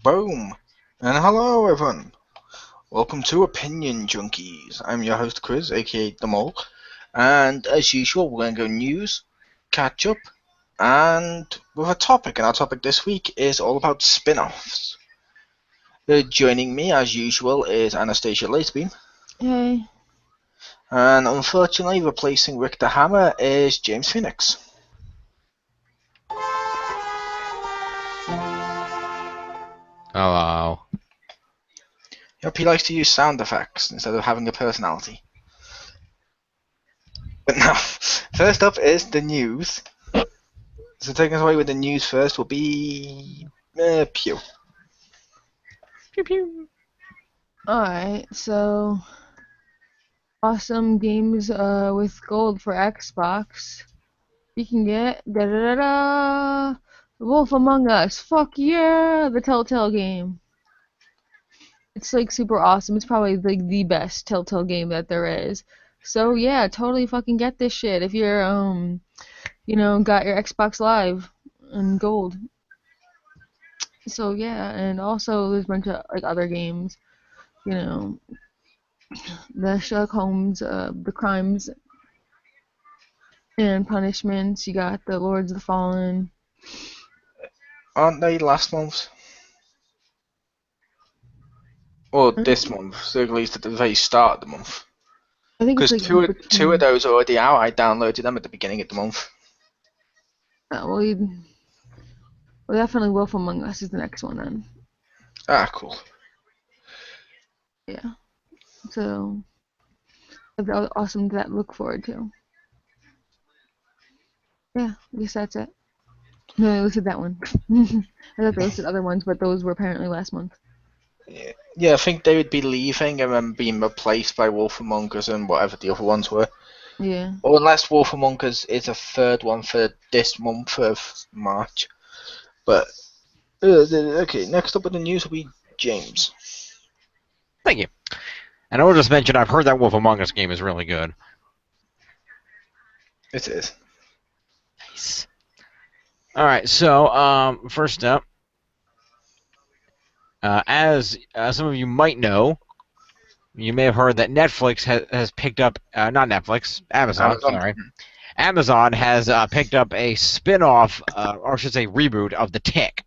Boom! And hello everyone! Welcome to Opinion Junkies. I'm your host Chris, aka The Mole. And as usual, we're going to go news, catch up, and with a topic. And our topic this week is all about spin-offs. Joining me, as usual, is Anastasia Lacebeam. Hey. And unfortunately, replacing Rick the Hammer is James Phoenix. Hello. Yep, he likes to use sound effects instead of having a personality. But now, first up is the news. So taking us away with the news first will be Pew. Pew pew. Alright, so awesome games with gold for Xbox. You can get Wolf Among Us. Fuck yeah, the Telltale game. It's like super awesome. It's probably like the best Telltale game that there is. So yeah, totally fucking get this shit if you're got your Xbox Live and gold. So yeah, and also there's a bunch of like other games, the Sherlock Holmes, the Crimes and Punishments. You got the Lords of the Fallen. Aren't they last month? Or this month, so at least at the very start of the month. I think it's Because like two of those are already out. I downloaded them at the beginning of the month. well, definitely Wolf Among Us is the next one then. Ah, cool. Yeah. So that was awesome to look forward to. Yeah, I guess that's it. No, I listed that one. I thought they listed other ones, but those were apparently last month. Yeah, I think they would be leaving and then being replaced by Wolf Among Us and whatever the other ones were. Yeah. Or unless Wolf Among Us is a third one for this month of March. But, okay, next up in the news will be James. Thank you. And I will just mention, I've heard that Wolf Among Us game is really good. It is. Nice. Alright, so, first up, as some of you might know, you may have heard that Netflix has picked up, not Netflix, Amazon. Sorry. Amazon has picked up a spin-off, or I should say reboot, of The Tick.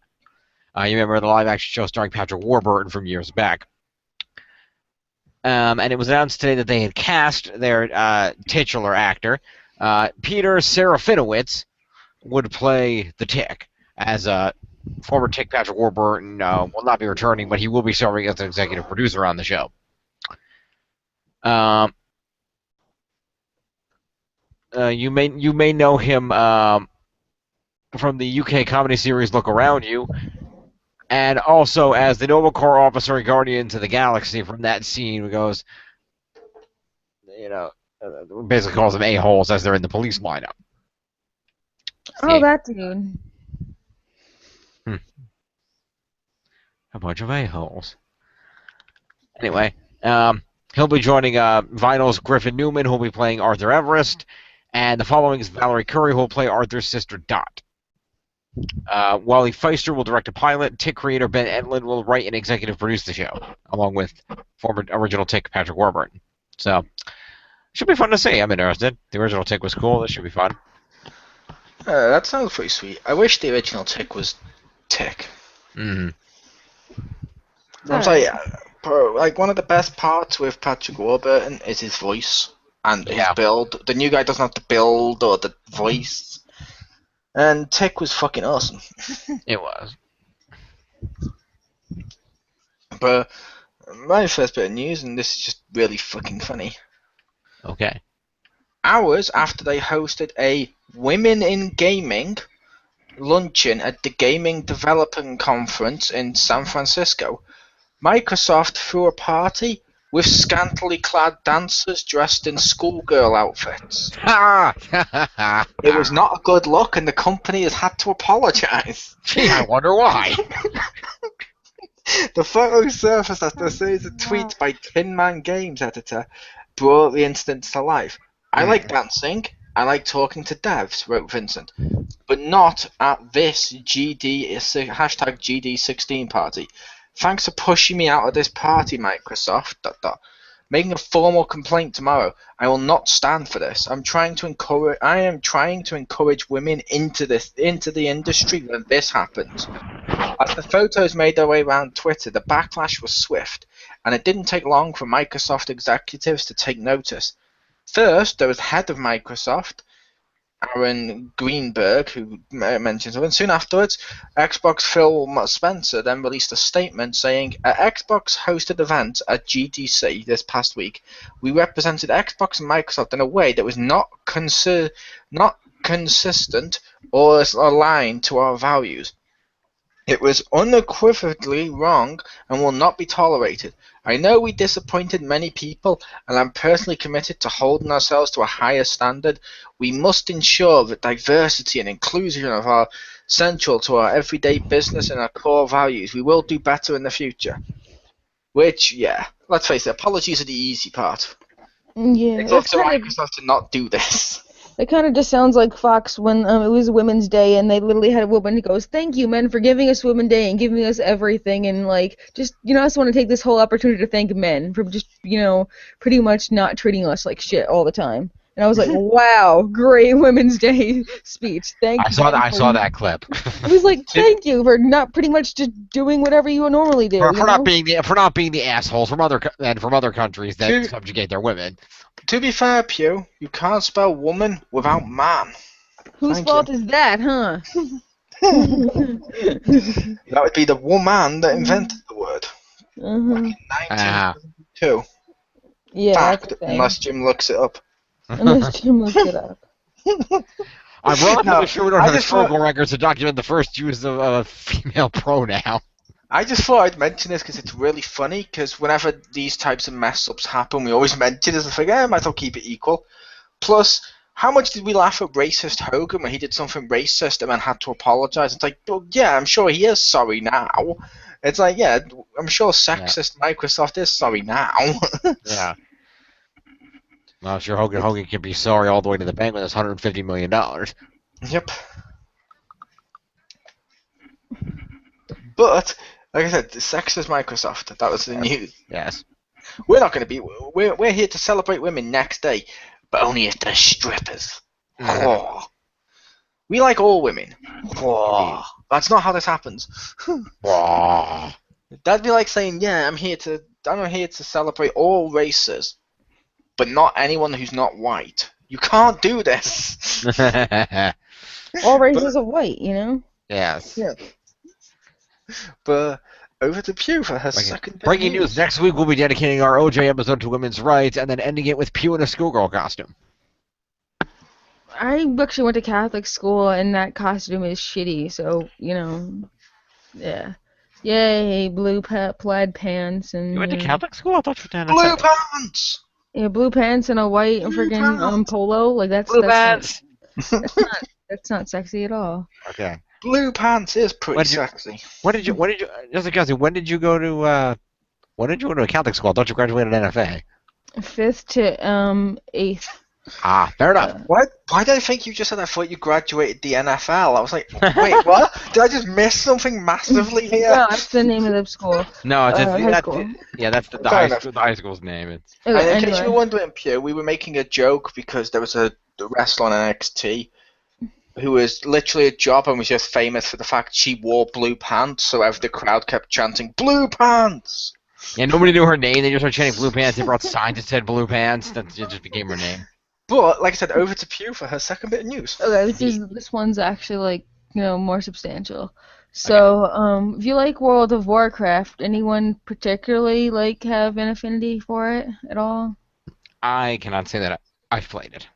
You remember the live-action show starring Patrick Warburton from years back. And it was announced today that they had cast their titular actor, Peter Serafinowicz, would play the Tick, as former Tick Patrick Warburton will not be returning, but he will be serving as an executive producer on the show. You may know him from the UK comedy series Look Around You, and also as the Noble Corps officer in Guardians of the Galaxy. From that scene, it goes, basically calls them a-holes as they're in the police lineup. Oh, that dude. A bunch of a-holes. Anyway, he'll be joining Vinyl's Griffin Newman, who'll be playing Arthur Everest, and the following is Valerie Curry, who'll play Arthur's sister Dot. Wally Feister will direct a pilot. Tick creator Ben Edlund will write and executive produce the show, along with former original Tick Patrick Warburton. So, should be fun to see. I'm interested. The original Tick was cool. This should be fun. That sounds pretty sweet. I wish the original Tick was Tick. Mm-hmm. I'm sorry, like one of the best parts with Patrick Warburton is his voice and his build. The new guy doesn't have the build or the voice. And Tick was fucking awesome. It was. But my first bit of news, and this is just really fucking funny. Okay. Hours after they hosted a Women in Gaming luncheon at the Gaming Development Conference in San Francisco, Microsoft threw a party with scantily clad dancers dressed in schoolgirl outfits. It was not a good look, and the company has had to apologize. Gee, I wonder why. The photo surfaced after a series of tweets by Tin Man Games editor brought the incident to life. I like dancing. I like talking to devs, wrote Vincent. but not at this hashtag GD16 party. Thanks for pushing me out of this party, Microsoft. ... Making a formal complaint tomorrow. I will not stand for this. I am trying to encourage women into the industry when this happens. As the photos made their way around Twitter, the backlash was swift, and it didn't take long for Microsoft executives to take notice. First, there was the head of Microsoft, Aaron Greenberg, who mentions it, and soon afterwards, Xbox Phil Spencer then released a statement saying, at Xbox hosted event at GDC this past week, we represented Xbox and Microsoft in a way that was not consistent or aligned to our values. It was unequivocally wrong and will not be tolerated. I know we disappointed many people, and I'm personally committed to holding ourselves to a higher standard. We must ensure that diversity and inclusion are central to our everyday business and our core values. We will do better in the future. Which, yeah, let's face it, apologies are the easy part. Yeah, It's up to Microsoft to not do this. It kind of just sounds like Fox when it was Women's Day and they literally had a woman who goes, "Thank you, men, for giving us Women's Day and giving us everything," and like just I just want to take this whole opportunity to thank men for just pretty much not treating us like shit all the time. And I was like, wow, great Women's Day speech. Thank you. I saw that clip. I was like, thank you for not pretty much just doing whatever you would normally do. for not being the assholes from other countries that subjugate their women. To be fair, Pew, you can't spell woman without man. Whose fault is that, huh? That would be the woman that invented the word. Back in 1972. Yeah. Fact, unless Jim looks it up. Unless Jim looks it up. I'm relatively sure we don't have historical records to document the first use of a female pronoun. I just thought I'd mention this because it's really funny, because whenever these types of mess-ups happen, we always mention it as a thing, might as well keep it equal. Plus, how much did we laugh at racist Hogan when he did something racist and then had to apologize? It's like, well, yeah, I'm sure he is sorry now. It's like, yeah, I'm sure sexist Microsoft is sorry now. Yeah. Well, I'm sure Hogan can be sorry all the way to the bank with his $150 million. Yep. But, like I said, sexist Microsoft. That was the news. Yes. We're not going to be. We're here to celebrate women next day, but only if they're strippers. Oh. We like all women. Oh. That's not how this happens. Oh. That'd be like saying, yeah, I'm here to celebrate all races, but not anyone who's not white. You can't do this. All races are white, Yes. Yeah. But over to Pew for her second breaking news. Next week we'll be dedicating our OJ episode to women's rights and then ending it with Pew in a schoolgirl costume. I actually went to Catholic school and that costume is shitty, so, yeah. Yay, blue plaid pants and... You went to Catholic school? I thought you were down blue pants! Yeah, blue pants and a white friggin' polo. Like, that's pants! That's not sexy at all. Okay. Blue pants is pretty sexy. When did you just a question, when did you go to a Catholic school? I thought you graduated NFA. 5th to 8th. Ah, fair enough. Why did I think you just said I thought you graduated the NFL? I was like, wait, what? Did I just miss something massively here? No, that's the name of the school. No, that's the high school's name. And in case you were wondering, Pew, we were making a joke because there was a wrestler on NXT who was literally a job and was just famous for the fact she wore blue pants, so the crowd kept chanting, blue pants! Yeah, nobody knew her name, they just started chanting blue pants, they brought signs that said blue pants, that just became her name. But, like I said, over to Pew for her second bit of news. Okay, this one's actually, more substantial. So, if you like World of Warcraft, anyone particularly, have an affinity for it at all? I cannot say that I've played it.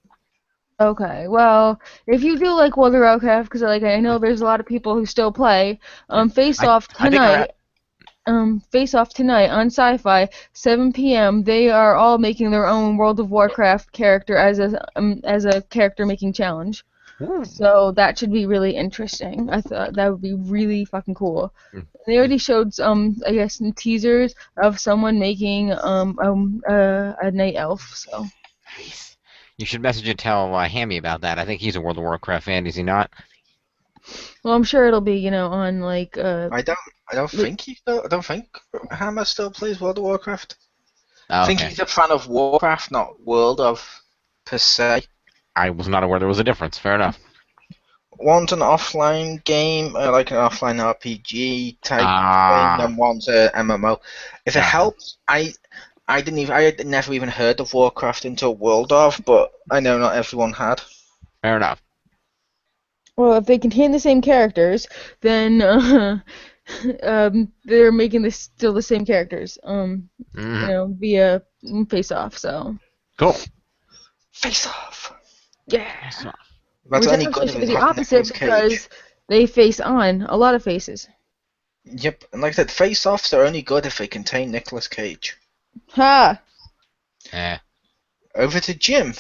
Okay, well, if you do like World of Warcraft, because I know there's a lot of people who still play, Face Off tonight on Sci-Fi, 7 p.m. They are all making their own World of Warcraft character as a character making challenge. Ooh. So that should be really interesting. I thought that would be really fucking cool. They already showed some teasers of someone making a night elf. So. Nice. You should message and tell Hammy about that. I think he's a World of Warcraft fan, is he not? Well, I'm sure it'll be, you know, on like I don't think I don't think Hammer still plays World of Warcraft. I Oh, think okay. he's a fan of Warcraft, not World of per se. I was not aware there was a difference. Fair enough. One's an offline game, like an offline RPG type thing, Ah. and one's a MMO. If it helps, I had never even heard of Warcraft until World of, but I know not everyone had. Fair enough. well, if they contain the same characters, then they're making this still the same characters. You know, via Face Off. So Cool. Face Off. yeah. So, That's Which only actually good if should be it the has opposite Nicolas Cage. because they face on a lot of faces. Yep, and like I said, Face Offs are only good if they contain Nicolas Cage. Ha! Over to Jim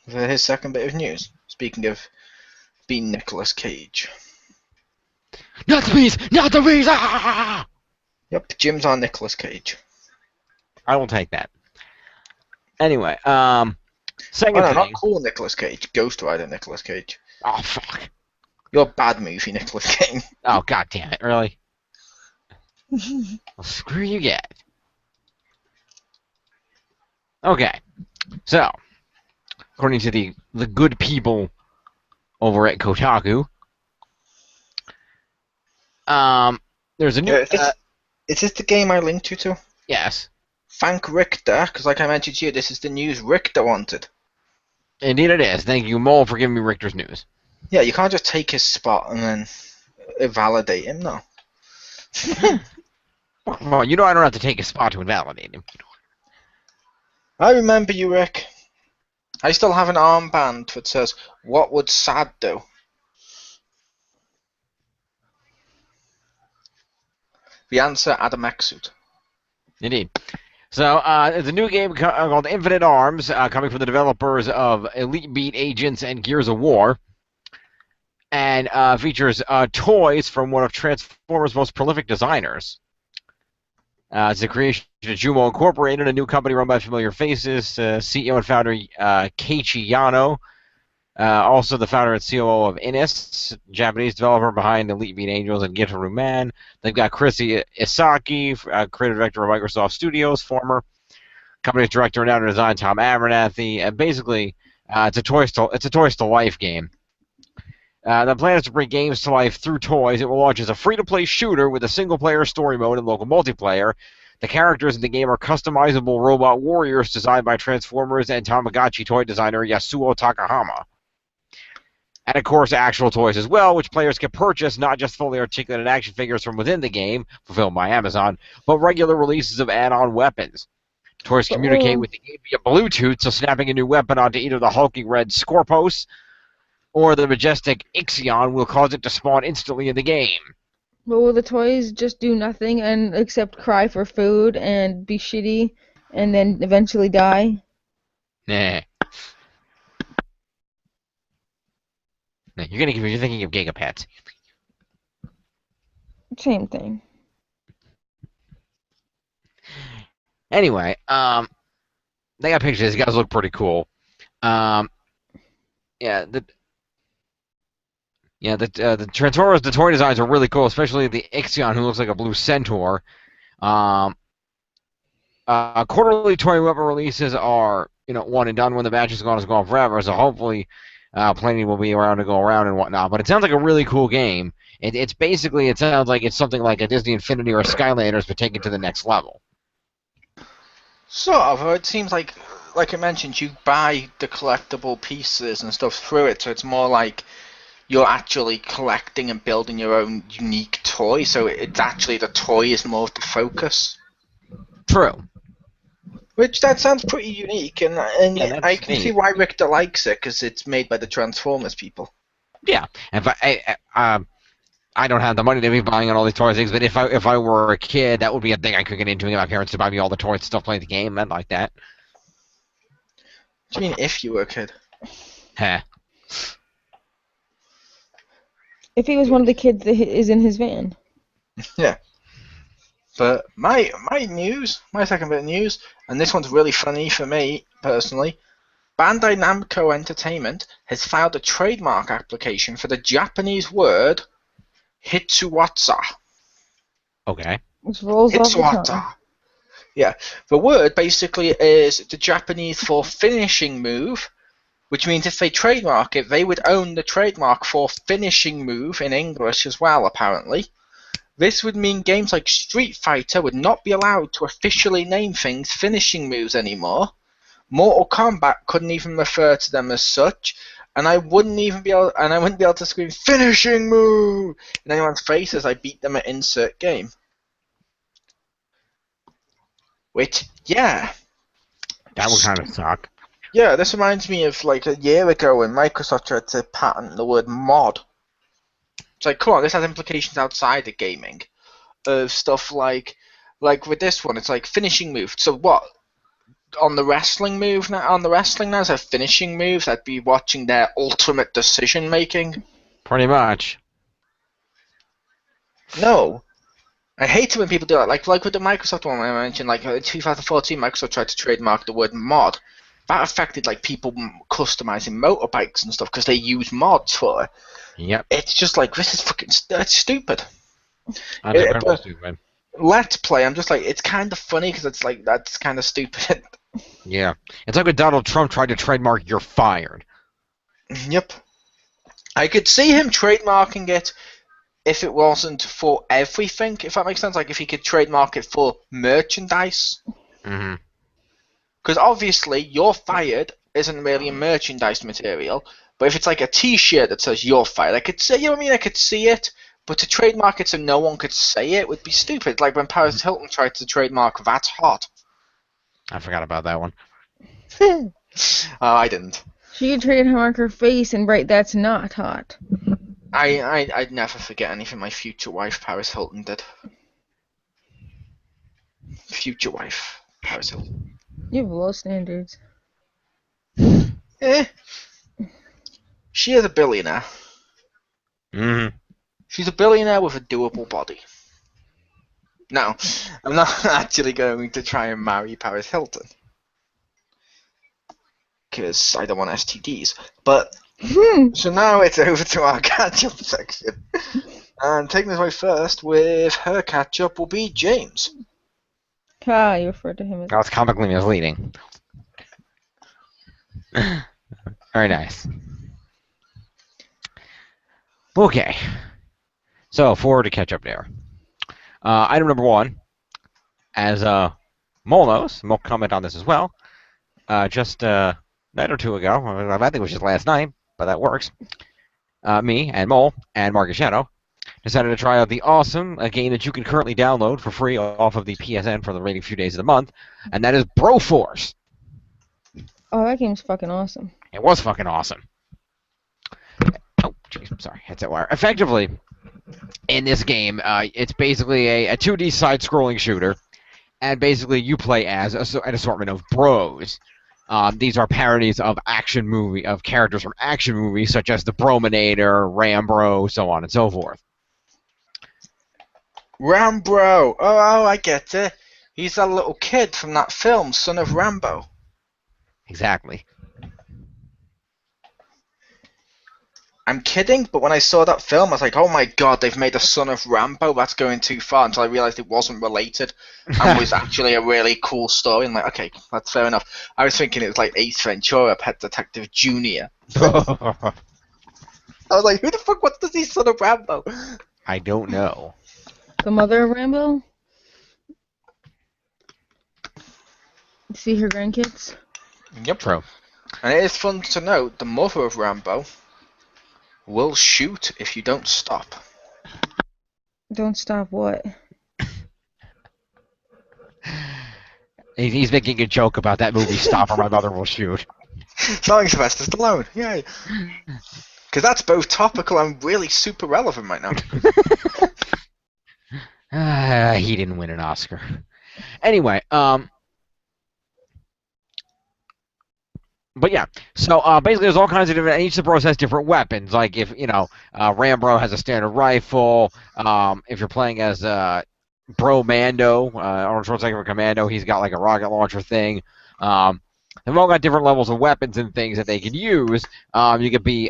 for his second bit of news. Speaking of being Nicolas Cage. Not the bees! Not the bees! Ah! Yep, Jim's on Nicolas Cage. I will take that. Anyway, second Oh no, thing. not cool Nicolas Cage. Ghost Rider Nicolas Cage. Oh fuck. Your bad movie, Nicolas Cage. Oh god damn it! Really? Well, screw you, get. Okay, so according to the good people over at Kotaku, there's a new. Is this the game I linked you to? Yes, Thank Richter, because like I mentioned to you, this is the news Richter wanted. indeed it is. Thank you, Mole, for giving me Richter's news. Yeah, you can't just take his spot and then invalidate him, no. Well, you know I don't have to take a spot to invalidate him. I remember you, Rick. I still have an armband that says, "What would Sad do?" The answer, Adam Exute. Indeed. So, it's a new game called Infinite Arms, coming from the developers of Elite Beat Agents and Gears of War, and features toys from one of Transformers' most prolific designers. It's the creation of Jumo Incorporated, a new company run by familiar faces, CEO and founder Keiichi Yano, also the founder and COO of Innis, Japanese developer behind Elite Beat Angels and Gitaru Man. They've got Chris Isaki, creative director of Microsoft Studios, former company's director and editor design Tom Abernathy. And basically, it's a Toys to Life game. The plan is to bring games to life through toys. It will launch as a free-to-play shooter with a single-player story mode and local multiplayer. The characters in the game are customizable robot warriors designed by Transformers and Tamagotchi toy designer Yasuo Takahama. And, of course, actual toys as well, which players can purchase, not just fully articulated action figures from within the game, fulfilled by Amazon, but regular releases of add-on weapons. Toys communicate with the game via Bluetooth, so snapping a new weapon onto either the hulking red Scorpos or the majestic Ixion will cause it to spawn instantly in the game. But will the toys just do nothing and except cry for food and be shitty and then eventually die? Nah. You're thinking of Gigapets. Same thing. Anyway, they got pictures. These guys look pretty cool. Yeah, the Transformers, the toy designs are really cool, especially the Ixion, who looks like a blue centaur. Quarterly toy weapon releases are, one and done. When the batch is gone, it's gone forever. So hopefully, plenty will be around to go around and whatnot. But it sounds like a really cool game. It sounds like it's something like a Disney Infinity or a Skylanders, but taken to the next level. Sort of. It seems like I mentioned, you buy the collectible pieces and stuff through it, so it's more like you're actually collecting and building your own unique toy. So it's actually the toy is more the focus. True. Which that sounds pretty unique, and Yeah, I can see why Richter likes it, because it's made by the Transformers people. Yeah, if I don't have the money to be buying all these toy things, but if I were a kid, that would be a thing I could get into and get my parents to buy me all the toys and stuff, playing the game, and like that. What do you mean, if you were a kid? Huh. If he was one of the kids that is in his van. Yeah. But my news, my second bit of news, and this one's really funny for me personally. Bandai Namco Entertainment has filed a trademark application for the Japanese word Hitsuwatsa. Okay. Which rolls off the tongue. Hitsuwatsa. Yeah. The word basically is the Japanese for finishing move, which means if they trademark it, they would own the trademark for finishing move in English as well, apparently. This would mean games like Street Fighter would not be allowed to officially name things finishing moves anymore. Mortal Kombat couldn't even refer to them as such, and I wouldn't be able to scream finishing move in anyone's face as I beat them at insert game. Which, yeah. That would kind of suck. Yeah, this reminds me of like a year ago when Microsoft tried to patent the word mod. It's like, come on, this has implications outside of gaming. Of stuff like with this one, it's like finishing move. So what? On the wrestling now, is a finishing moves. I'd be watching their ultimate decision making. Pretty much. No. I hate it when people do that. Like with the Microsoft one I mentioned, like in 2014, Microsoft tried to trademark the word mod. That affected like people customizing motorbikes and stuff because they use mods for it. Yep. It's just like, this is fucking that's stupid. Stupid. Let's Play, I'm just like, it's kind of funny because it's like, that's kind of stupid. Yeah. It's like when Donald Trump tried to trademark "you're fired." Yep. I could see him trademarking it if it wasn't for everything, if that makes sense. Like if he could trademark it for merchandise. Mm-hmm. Because obviously, "you're fired" isn't really a merchandise material. But if it's like a T-shirt that says "you're fired," I could say, you know what I mean? I could see it. But to trademark it so no one could say it would be stupid. Like when Paris Hilton tried to trademark "that's hot." I forgot about that one. Oh, I didn't. She could trademark her face and write "that's not hot." I'd never forget anything my future wife Paris Hilton did. Future wife Paris Hilton. You have low standards. Eh. She is a billionaire. Mm-hmm. She's a billionaire with a doable body. No, I'm not actually going to try and marry Paris Hilton. Because I don't want STDs. But, so now it's over to our catch-up section. And taking us away first with her catch-up will be James. You referred to him as... That was comically misleading. Very nice. Okay. So, forward to catch up there. Item number one, as Mole knows, Mole comment on this as well, just a night or two ago, I think it was just last night, but that works, me and Mole and Marcus Shadow decided to try out the awesome game that you can currently download for free off of the PSN for the remaining few days of the month, and that is Broforce. Oh, that game's fucking awesome. It was fucking awesome. Oh, jeez, I'm sorry. Headset wire. Effectively, in this game, it's basically a 2D side-scrolling shooter, and basically you play as an assortment of bros. These are parodies of characters from action movies, such as the Brominator, Rambro, so on and so forth. Rambro! Oh, I get it. He's that little kid from that film, Son of Rambo. Exactly. I'm kidding, but when I saw that film, I was like, oh my god, they've made a Son of Rambo, that's going too far, until I realised it wasn't related, and was actually a really cool story, and like, okay, that's fair enough. I was thinking it was like Ace Ventura, Pet Detective Jr. I was like, who the fuck wants to see Son of Rambo? I don't know. The mother of Rambo? See her grandkids? Yep. True. And it is fun to note, the mother of Rambo will shoot if you don't stop. Don't stop what? He's making a joke about that movie, Stop or My Mother Will Shoot. Starring Sylvester Stallone, yay! Because that's both topical and really super relevant right now. He didn't win an Oscar. Anyway, but yeah, so basically there's all kinds of different, and each of the bros has different weapons. Like if, Rambro has a standard rifle, if you're playing as Bro Mando, Arnold Schwarzenegger Commando, he's got like a rocket launcher thing. They've all got different levels of weapons and things that they can use. You could be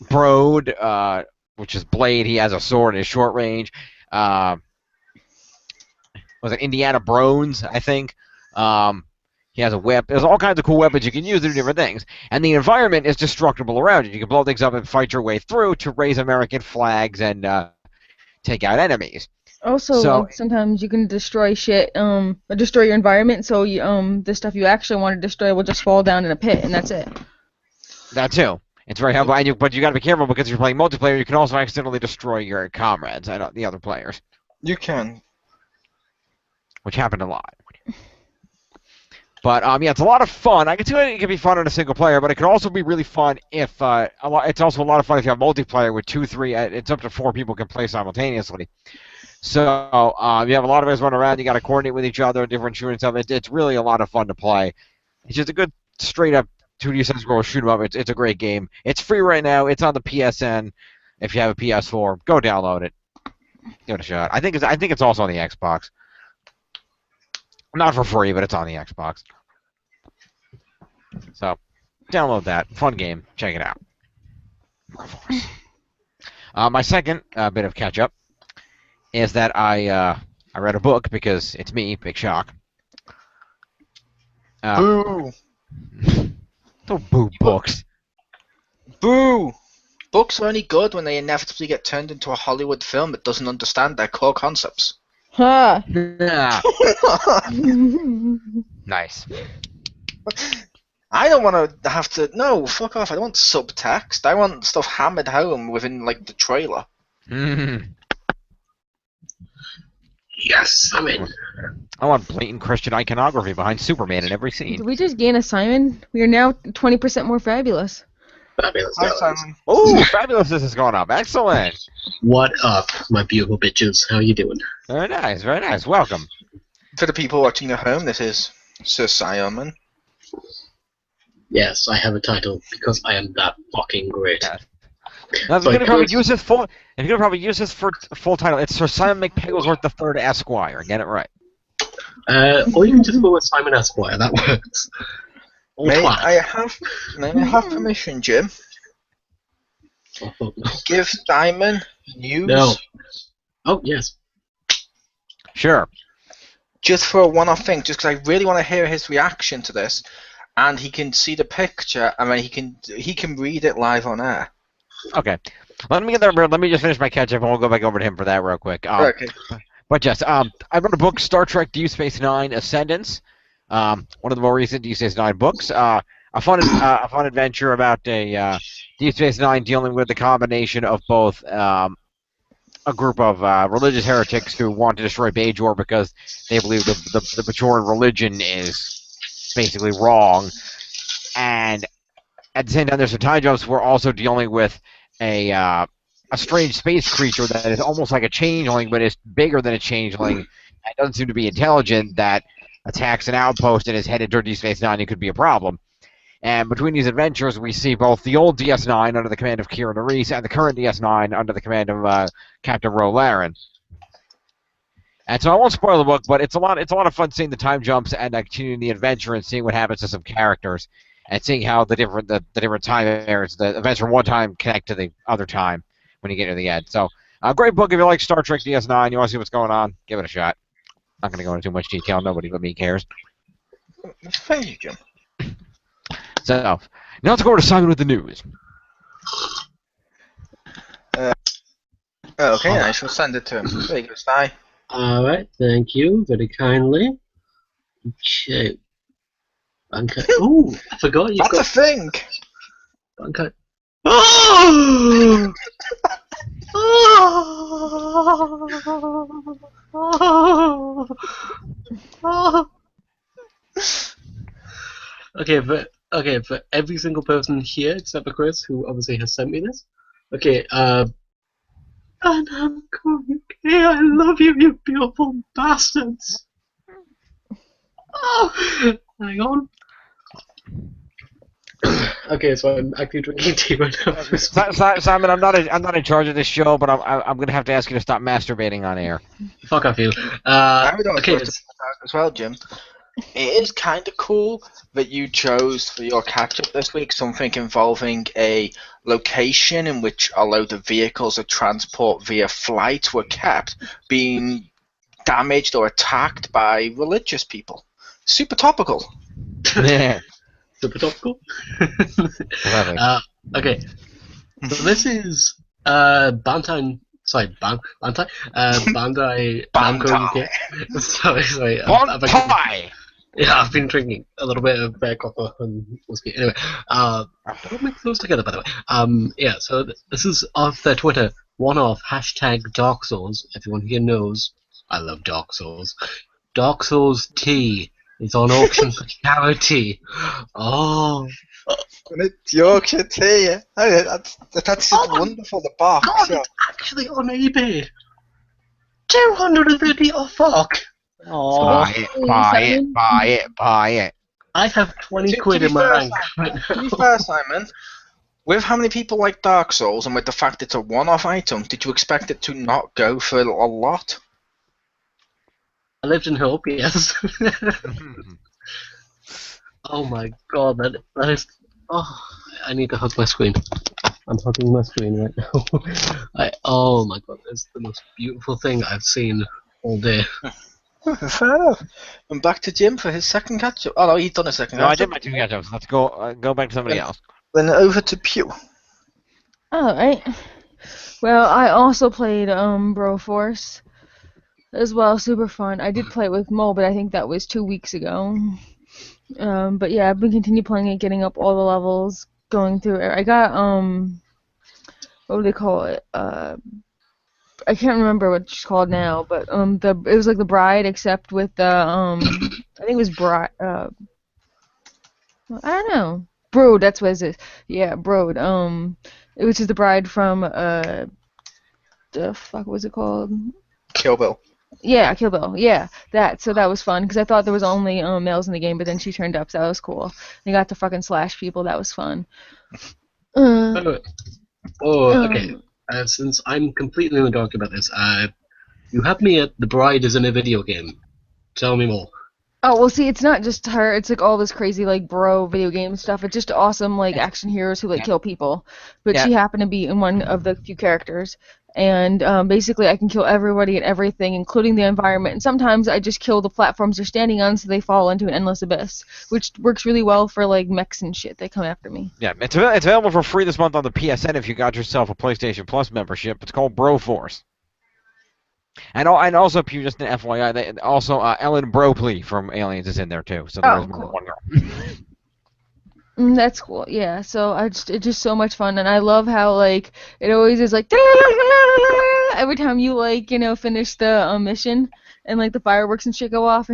broed which is Blade. He has a sword in his short range. Was it Indiana Brones, I think? He has a whip. There's all kinds of cool weapons you can use to do different things. And the environment is destructible around you. You can blow things up and fight your way through to raise American flags and take out enemies. Also, So- like, sometimes you can destroy shit, destroy your environment, so you, the stuff you actually want to destroy will just fall down in a pit, and that's it. That too. It's very helpful, but you got to be careful because if you're playing multiplayer, you can also accidentally destroy your comrades and the other players, You can. which happened a lot. But yeah, it's a lot of fun. I can see it can be fun on a single player, but it can also be really fun if it's also a lot of fun if you have multiplayer with 2, 3. It's up to 4 people can play simultaneously. So you have a lot of guys running around. You got to coordinate with each other, different shooting stuff. It's really a lot of fun to play. It's just a good straight up 2D side-scroller shoot 'em up. It's a great game. It's free right now. It's on the PSN. If you have a PS4, go download it. Give it a shot. I think it's also on the Xbox. Not for free, but it's on the Xbox. So, download that. Fun game. Check it out. Broforce. My second bit of catch-up is that I read a book because it's me, big shock. Boo! Don't boo books. Boo! Books are only good when they inevitably get turned into a Hollywood film that doesn't understand their core concepts. Ha! Yeah. Nice. I don't want to have to. No, fuck off. I don't want subtext. I want stuff hammered home within, like, the trailer. Yes, I'm in. I want blatant Christian iconography behind Superman in every scene. Did we just gain a Simon? We are now 20% more fabulous. Fabulous Hi, fellas. Simon. Oh, fabulousness has gone up. Excellent. What up, my beautiful bitches? How you doing? Very nice, very nice. Welcome. For the people watching at home, this is Sir Simon. Yes, I have a title because I am that fucking great. Yeah. Now, if So you're I gonna probably could- use this full, if you're gonna probably use this for full title, it's Sir Simon McPigglesworth III Esquire. Get it right. Or you can just go with Simon Esquire. That works. Or May twat. I have permission, Jim? Oh, fuck no. Give Simon news No. Oh yes. Sure. just for a one-off thing, just because I really want to hear his reaction to this, and he can see the picture, and then he can read it live on air. Okay. Let me get there. Let me just finish my catch-up, and we'll go back over to him for that real quick. Okay. But yes, I wrote a book, Star Trek Deep Space Nine: Ascendance. One of the more recent Deep Space Nine books. A fun adventure about a Deep Space Nine dealing with the combination of both a group of religious heretics who want to destroy Bajor because they believe the Bajoran religion is basically wrong, and at the same time, there's some time jumps. We're also dealing with a strange space creature that is almost like a changeling, but is bigger than a changeling and doesn't seem to be intelligent, that attacks an outpost and is headed toward Deep Space Nine. It could be a problem. And between these adventures, we see both the old DS9 under the command of Kira Nerys and the current DS9 under the command of Captain Ro Laren. And so I won't spoil the book, but it's a lot of fun seeing the time jumps and continuing the adventure and seeing what happens to some characters and seeing how the different time areas, the events from one time connect to the other time when you get to the end. So a great book if you like Star Trek DS9, you want to see what's going on, give it a shot. Not going to go into too much detail. Nobody but me cares. Thank you, Jim. So now let's go over to Simon with the news. Okay, I shall send it to him. There you go, Si. Alright, thank you very kindly. Okay. Okay. Ooh, I forgot you've That's a got thing! okay. Oh! Okay, for every single person here except for Chris, who obviously has sent me this. Okay, and I'm going, okay, I love you, you beautiful bastards. Oh, hang on. Okay, so I'm actually drinking tea right now. Simon, I'm not in charge of this show, but I'm going to have to ask you to stop masturbating on air. Fuck off you. I would also Okay, like to point out as well, Jim. It is kind of cool that you chose for your catch-up this week something involving a location in which a load of vehicles of transport via flight were kept being damaged or attacked by religious people. Super topical. Yeah. Super topical. Lovely. Okay, so this is Bandai Namco UK. Sorry. Bontai! I've been drinking a little bit of bear copper and whiskey. Anyway, don't mix those together, by the way. So this is off their Twitter. One-off hashtag Dark Souls. Everyone here knows I love Dark Souls. Dark Souls tea is on auction for charity. Oh. It's Yorkshire tea. That's just wonderful. The box. God, it's actually on eBay. 230. Oh fuck. Buy it. I have 20 quid in my bank right now. To be fair, Simon, with how many people like Dark Souls and with the fact it's a one-off item, did you expect it to not go for a lot? I lived in hope, yes. Oh my god, that is... Oh, I need to hug my screen. I'm hugging my screen right now. Oh my god, that's the most beautiful thing I've seen all day. Fair enough. And back to Jim for his second catch-up. Oh no, he's done a second No, I catch-up. did my two catch-ups. Let's go back to somebody else. Then over to Pew. Alright. Well, I also played Broforce as well. Super fun. I did play it with Mo, but I think that was 2 weeks ago. But yeah, I've been continuing playing it, getting up all the levels, going through it. I got what do they call it? I can't remember what it's called now, but it was like the bride, except with the I think it was bride. I don't know. Brood, that's what it is. Yeah, Brood. It was just the bride from the fuck was it called? Kill Bill. Yeah, Kill Bill. Yeah, that. So that was fun because I thought there was only males in the game, but then she turned up, so that was cool. And you got to fucking slash people. That was fun. Okay. Since I'm completely in the dark about this, you have me at the bride is in a video game. Tell me more. Oh, well, see, it's not just her. It's like all this crazy, like, bro video game stuff. It's just awesome, like, action heroes who, like, kill people. But she happened to be in one of the few characters. And basically, I can kill everybody and everything, including the environment. And sometimes I just kill the platforms they're standing on so they fall into an endless abyss, which works really well for, like, mechs and shit. They come after me. Yeah, it's available for free this month on the PSN if you got yourself a PlayStation Plus membership. It's called Broforce. And also, Pew, just an FYI, Ellen Bropley from Aliens is in there too. So there's more than one girl. That's cool. Yeah. So it's just so much fun, and I love how like it always is like every time you like finish the mission and like the fireworks and shit go off.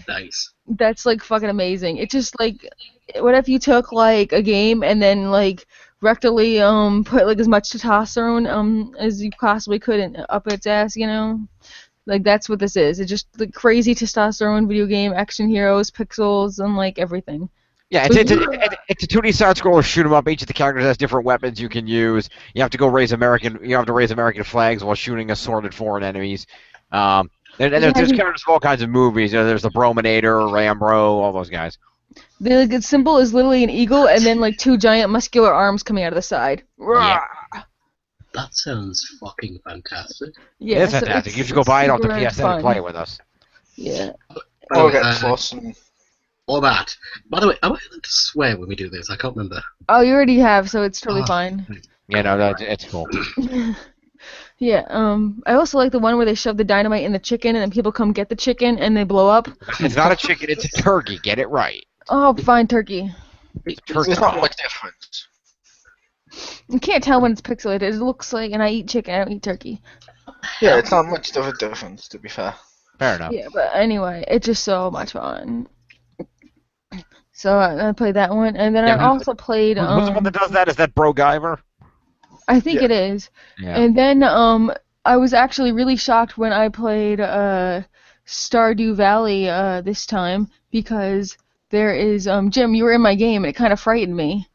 Nice. That's like fucking amazing. It's just like, what if you took like a game and then like rectally put like as much testosterone as you possibly could up its ass, Like that's what this is. It's just the crazy testosterone video game, action heroes, pixels, and like everything. Yeah, it's a 2D side scroller shoot 'em up. Each of the characters has different weapons you can use. You have to raise American flags while shooting assorted foreign enemies. There's characters of all kinds of movies. There's the Brominator, Rambro, all those guys. The symbol is literally an eagle and then like two giant muscular arms coming out of the side. Yeah. That sounds fucking fantastic. Yeah, it's fantastic. You should go buy it off the PSN and play it with us. Yeah. All that. By the way, am I allowed to swear when we do this? I can't remember. Oh, you already have, so it's totally fine. Yeah, no, it's cool. Yeah, I also like the one where they shove the dynamite in the chicken and then people come get the chicken and they blow up. It's not a chicken, it's a turkey. Get it right. Oh, fine, turkey. There's not much difference. You can't tell when it's pixelated. It looks like, and I eat chicken, I don't eat turkey. Yeah, it's not much of a difference, to be fair. Fair enough. Yeah, but anyway, it's just so much fun. So I played that one, and then I also played... Who's the one that does that? Is that Brogiver? I think it is. Yeah. And then I was actually really shocked when I played Stardew Valley this time, because there is... Jim, you were in my game, and it kind of frightened me.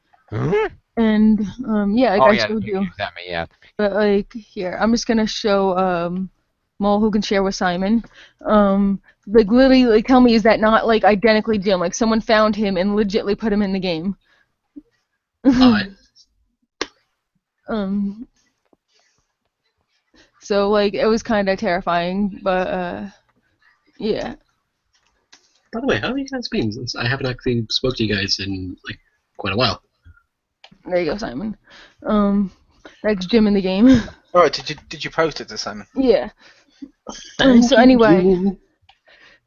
And, yeah, I showed you. Yeah. But, like, here, I'm just going to show Mole who can share with Simon. Like, literally, like, tell me, is that not, like, identically Jim? Like, someone found him and legitly put him in the game. So like it was kind of terrifying, but yeah. By the way, how have you guys been? Since I haven't actually spoke to you guys in like quite a while. There you go, Simon. Next gym in the game. Oh, did you post it to Simon? Yeah. Thank So you, anyway. June.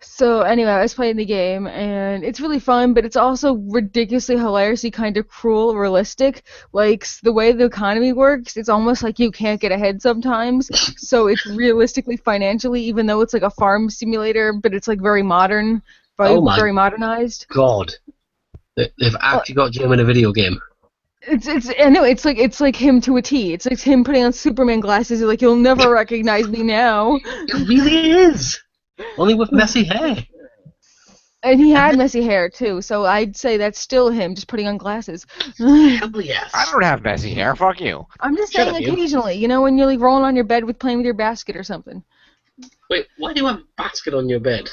So anyway, I was playing the game, and it's really fun, but it's also ridiculously hilariously kind of cruel, realistic. Like the way the economy works, it's almost like you can't get ahead sometimes. So it's realistically financially, even though it's like a farm simulator, but it's like very modern, Oh my very modernized. God, they've actually got Jim in a video game. I know it's like him to a T. It's like him putting on Superman glasses. Like you'll never recognize me now. It really is. Only with messy hair. And he had messy hair too, so I'd say that's still him, just putting on glasses. Hell yes. I don't have messy hair. Fuck you. I'm just Shut saying up, you. occasionally, you know, when you're like rolling on your bed with playing with your basket or something. Wait, why do you have a basket on your bed?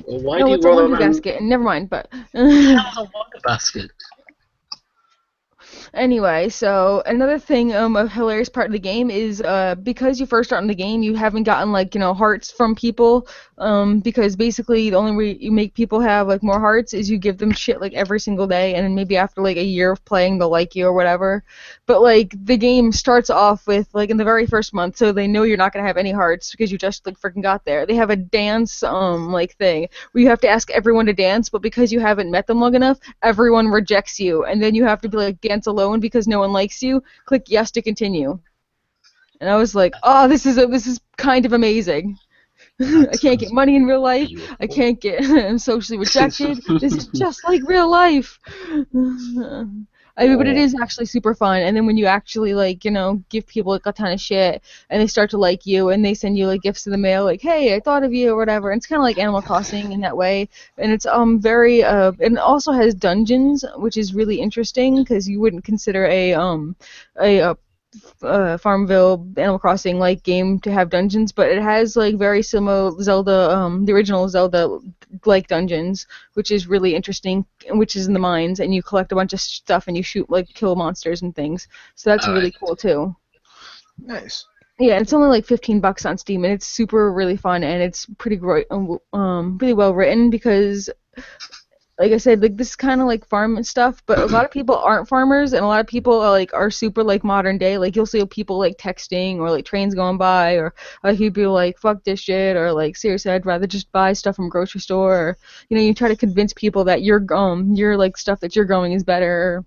Or why No, do you it's a roll laundry around? basket, and never mind, but How's a water basket? anyway, so another thing, a hilarious part of the game is because you first start in the game, you haven't gotten like, you know, hearts from people, because basically the only way you make people have like more hearts is you give them shit like every single day, and then maybe after like a year of playing they'll like you or whatever. But like the game starts off with like in the very first month, so they know you're not gonna have any hearts because you just like freaking got there. They have a dance like thing where you have to ask everyone to dance, but because you haven't met them long enough, everyone rejects you, and then you have to be like dance alone because no one likes you. Click yes to continue. And I was like, oh, this is kind of amazing. I can't get money in real life. I can't get I'm socially rejected. This is just like real life. I mean, but it is actually super fun. And then when you actually like, you know, give people like a ton of shit and they start to like you and they send you like gifts in the mail like, hey, I thought of you or whatever. And it's kind of like Animal Crossing in that way. And it's very and it also has dungeons, which is really interesting because you wouldn't consider a Farmville Animal Crossing like game to have dungeons, but it has like very similar Zelda, the original Zelda like dungeons, which is really interesting, which is in the mines, and you collect a bunch of stuff and you shoot like kill monsters and things. So that's really cool too. Nice. Yeah, it's only like $15 on Steam, and it's super really fun, and it's pretty great, really well written because, like I said, like this is kind of like farm and stuff, but a lot of people aren't farmers, and a lot of people are super like modern day. Like you'll see people like texting or like trains going by, or he'd be like, "Fuck this shit," or like, "Seriously, I'd rather just buy stuff from grocery store." Or, you know, you try to convince people that your like stuff that you're growing is better.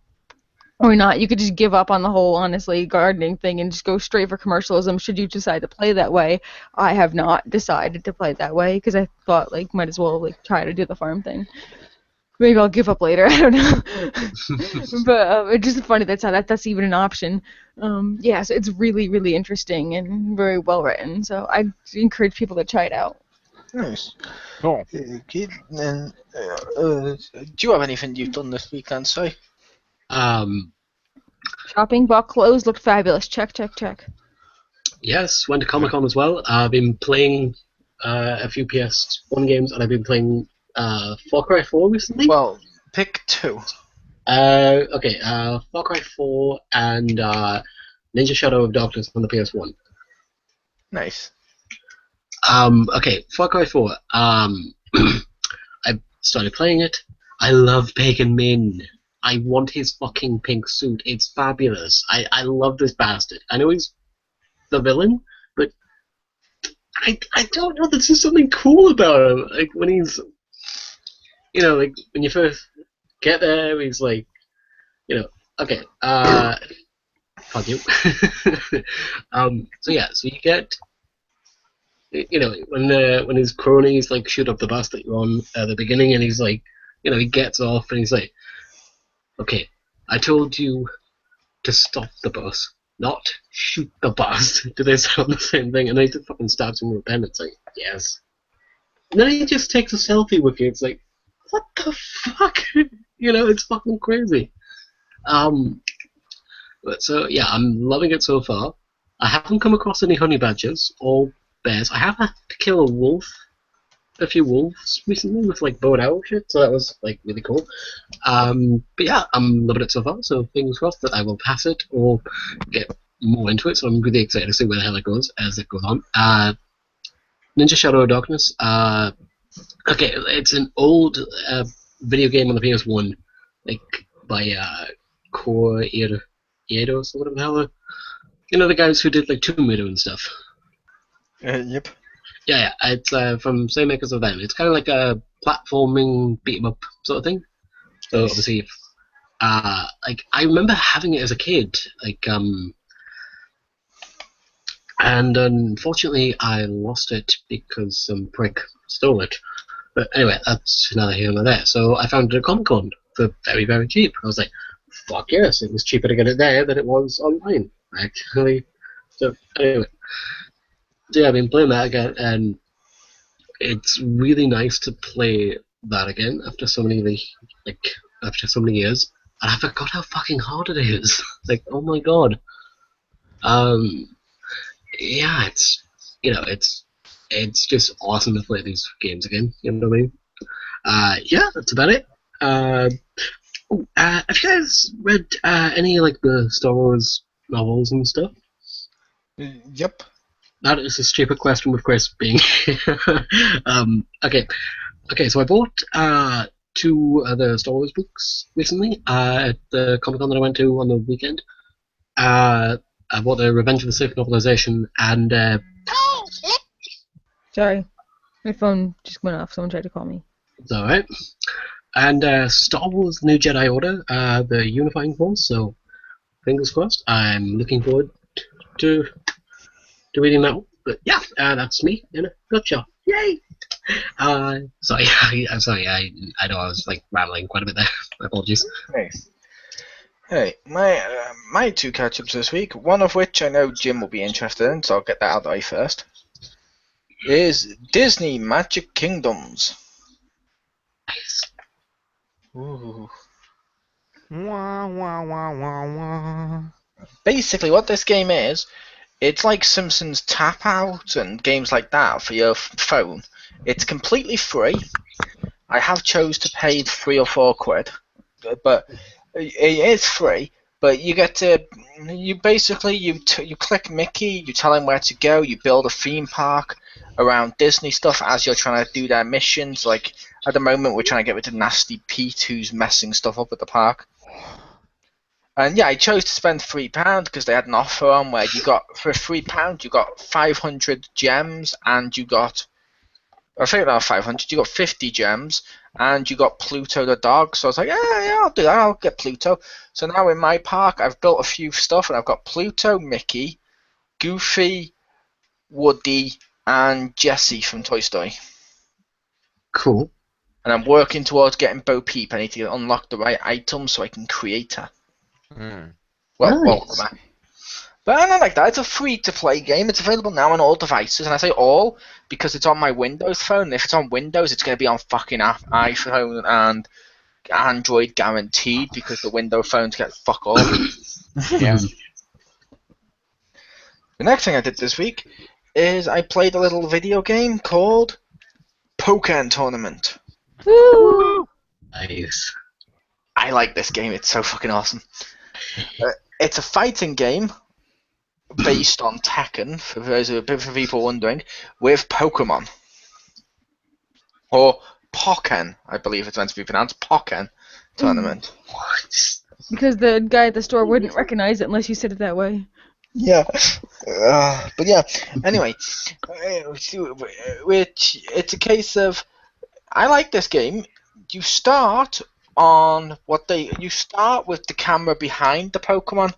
Or not. You could just give up on the whole, honestly, gardening thing and just go straight for commercialism should you decide to play that way. I have not decided to play that way because I thought, like, might as well, like, try to do the farm thing. Maybe I'll give up later. I don't know. But it's just funny that's even an option. Yeah, so it's really, really interesting and very well written. So I encourage people to try it out. Nice. Cool. Okay, then, do you have anything you've done this weekend, Si? Shopping, bought clothes, looked fabulous. Check, check, check. Yes, went to Comic-Con as well. I've been playing a few PS1 games, and I've been playing Far Cry 4 recently. Well, pick two. Okay, Far Cry 4 and Ninja Shadow of Darkness on the PS1. Nice. Okay, Far Cry 4. I started playing it. I love Pagan Min. I want his fucking pink suit. It's fabulous. I love this bastard. I know he's the villain, but I don't know. There's just something cool about him. Like when he's, you know, like when you first get there, he's like, you know, okay, fuck you. So yeah, so you get, you know, when his cronies like shoot up the bus that you're on at the beginning, and he's like, you know, he gets off and he's like, okay, I told you to stop the bus, not shoot the bus. Do they sound the same thing? And then he just fucking stabs him with a pen. It's like, yes. And then he just takes a selfie with you. It's like, what the fuck? You know, it's fucking crazy. But so yeah, I'm loving it so far. I haven't come across any honey badgers or bears. I have had to kill a few wolves recently with like bow and arrow shit, so that was like really cool. But yeah, I'm loving it so far, so fingers crossed that I will pass it or get more into it, so I'm really excited to see where the hell it goes as it goes on. Ninja Shadow of Darkness. Okay, it's an old video game on the PS1, like by Core Eidos or whatever the hell. You know the guys who did like Tomb Raider and stuff. Yep. Yeah, it's from same makers of them. It's kind of like a platforming beat 'em up sort of thing. So Nice. obviously, like I remember having it as a kid, and unfortunately I lost it because some prick stole it. But anyway, that's neither here nor there. So I found it at Comic Con for very, very cheap. I was like, fuck yes, it was cheaper to get it there than it was online, actually. So anyway, so yeah, I've been playing that again, and it's really nice to play that again after so many after so many years. And I forgot how fucking hard it is. Like, oh my god. Yeah, it's just awesome to play these games again. You know what I mean? Yeah, that's about it. Have you guys read any like the Star Wars novels and stuff? Yep. That is a stupid question with Chris being here. Okay, so I bought 2 other Star Wars books recently at the Comic Con that I went to on the weekend. I bought the Revenge of the Sith novelization and Sorry, my phone just went off. Someone tried to call me. it's alright. And Star Wars: The New Jedi Order, the Unifying Force. So fingers crossed. I'm looking forward to reading that one. But yeah, that's me in a nutshell. Yay! Sorry, I'm sorry. I know I was like rambling quite a bit there. My apologies. Nice. Hey, my 2 catch-ups this week, one of which I know Jim will be interested in, so I'll get that out of the way first, is Disney Magic Kingdoms. Ooh. Wah, wah, wah, wah, wah. Basically, what this game is, it's like Simpsons Tap Out and games like that for your phone. It's completely free. I have chose to pay 3 or 4 quid, but it is free. But you get to, you basically you click Mickey, you tell him where to go, you build a theme park around Disney stuff as you're trying to do their missions. Like at the moment, we're trying to get rid of Nasty Pete, who's messing stuff up at the park. And yeah, I chose to spend £3 because they had an offer on where you got, for £3 you got 500 gems and you got, I think about 500, you got 50 gems and you got Pluto the dog. So I was like, yeah, I'll do that, I'll get Pluto. So now in my park I've built a few stuff and I've got Pluto, Mickey, Goofy, Woody and Jessie from Toy Story. Cool. And I'm working towards getting Bo Peep. I need to unlock the right items so I can create her. Well, Nice. but I don't like that. It's a free-to-play game. It's available now on all devices, and I say all because it's on my Windows phone. And if it's on Windows, it's going to be on fucking iPhone and Android guaranteed because the Windows phones get fuck all. Yeah. The next thing I did this week is I played a little video game called Pokken Tournament. Woo! Nice. I like this game. It's so fucking awesome. It's a fighting game based on Tekken, for those for people wondering, with Pokemon. Or Pokken, I believe it's meant to be pronounced. Pokken Tournament. What? Because the guy at the store wouldn't recognize it unless you said it that way. Yeah. But yeah, anyway, which it's a case of, I like this game. You start with the camera behind the Pokemon,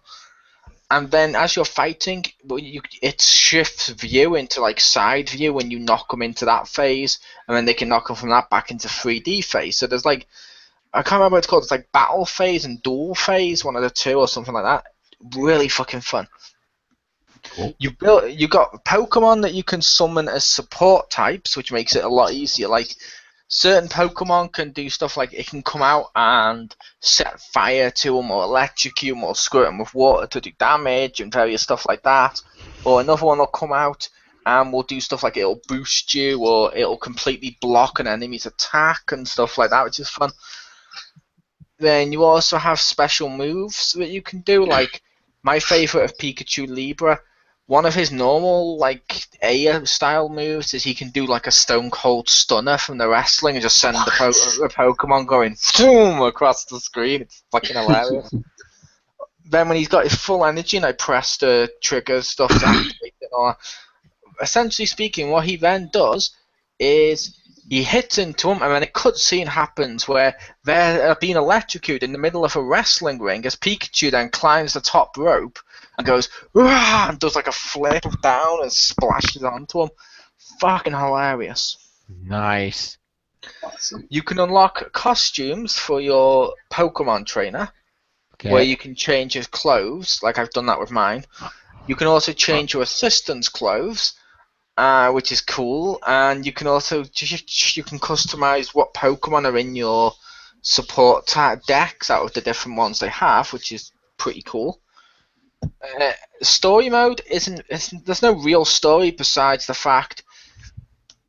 and then as you're fighting, it shifts view into like side view when you knock them into that phase, and then they can knock them from that back into 3D phase. So there's like, I can't remember what it's called. It's like battle phase and duel phase, one of the two or something like that. Really fucking fun. Cool. You got Pokemon that you can summon as support types, which makes it a lot easier. Like certain Pokemon can do stuff like it can come out and set fire to them, or electrocute them, or squirt them with water to do damage and various stuff like that. Or another one will come out and will do stuff like it'll boost you, or it'll completely block an enemy's attack and stuff like that, which is fun. Then you also have special moves that you can do, like My favorite of Pikachu Libra, one of his normal like A style moves is he can do like a Stone Cold Stunner from the wrestling and just send the Pokemon going boom across the screen. It's fucking hilarious. Then when he's got his full energy and I press the trigger stuff to activate it, or essentially speaking, what he then does is he hits into him, and then a cutscene happens where they're being electrocuted in the middle of a wrestling ring as Pikachu then climbs the top rope and goes, "Rah!" and does like a flip down and splashes onto him. Fucking hilarious. Nice. Awesome. You can unlock costumes for your Pokemon trainer, Okay. where you can change his clothes, like I've done that with mine. You can also change your assistant's clothes, which is cool, and you can also you can customize what Pokemon are in your support decks out of the different ones they have, which is pretty cool. Story mode isn't there's no real story besides the fact,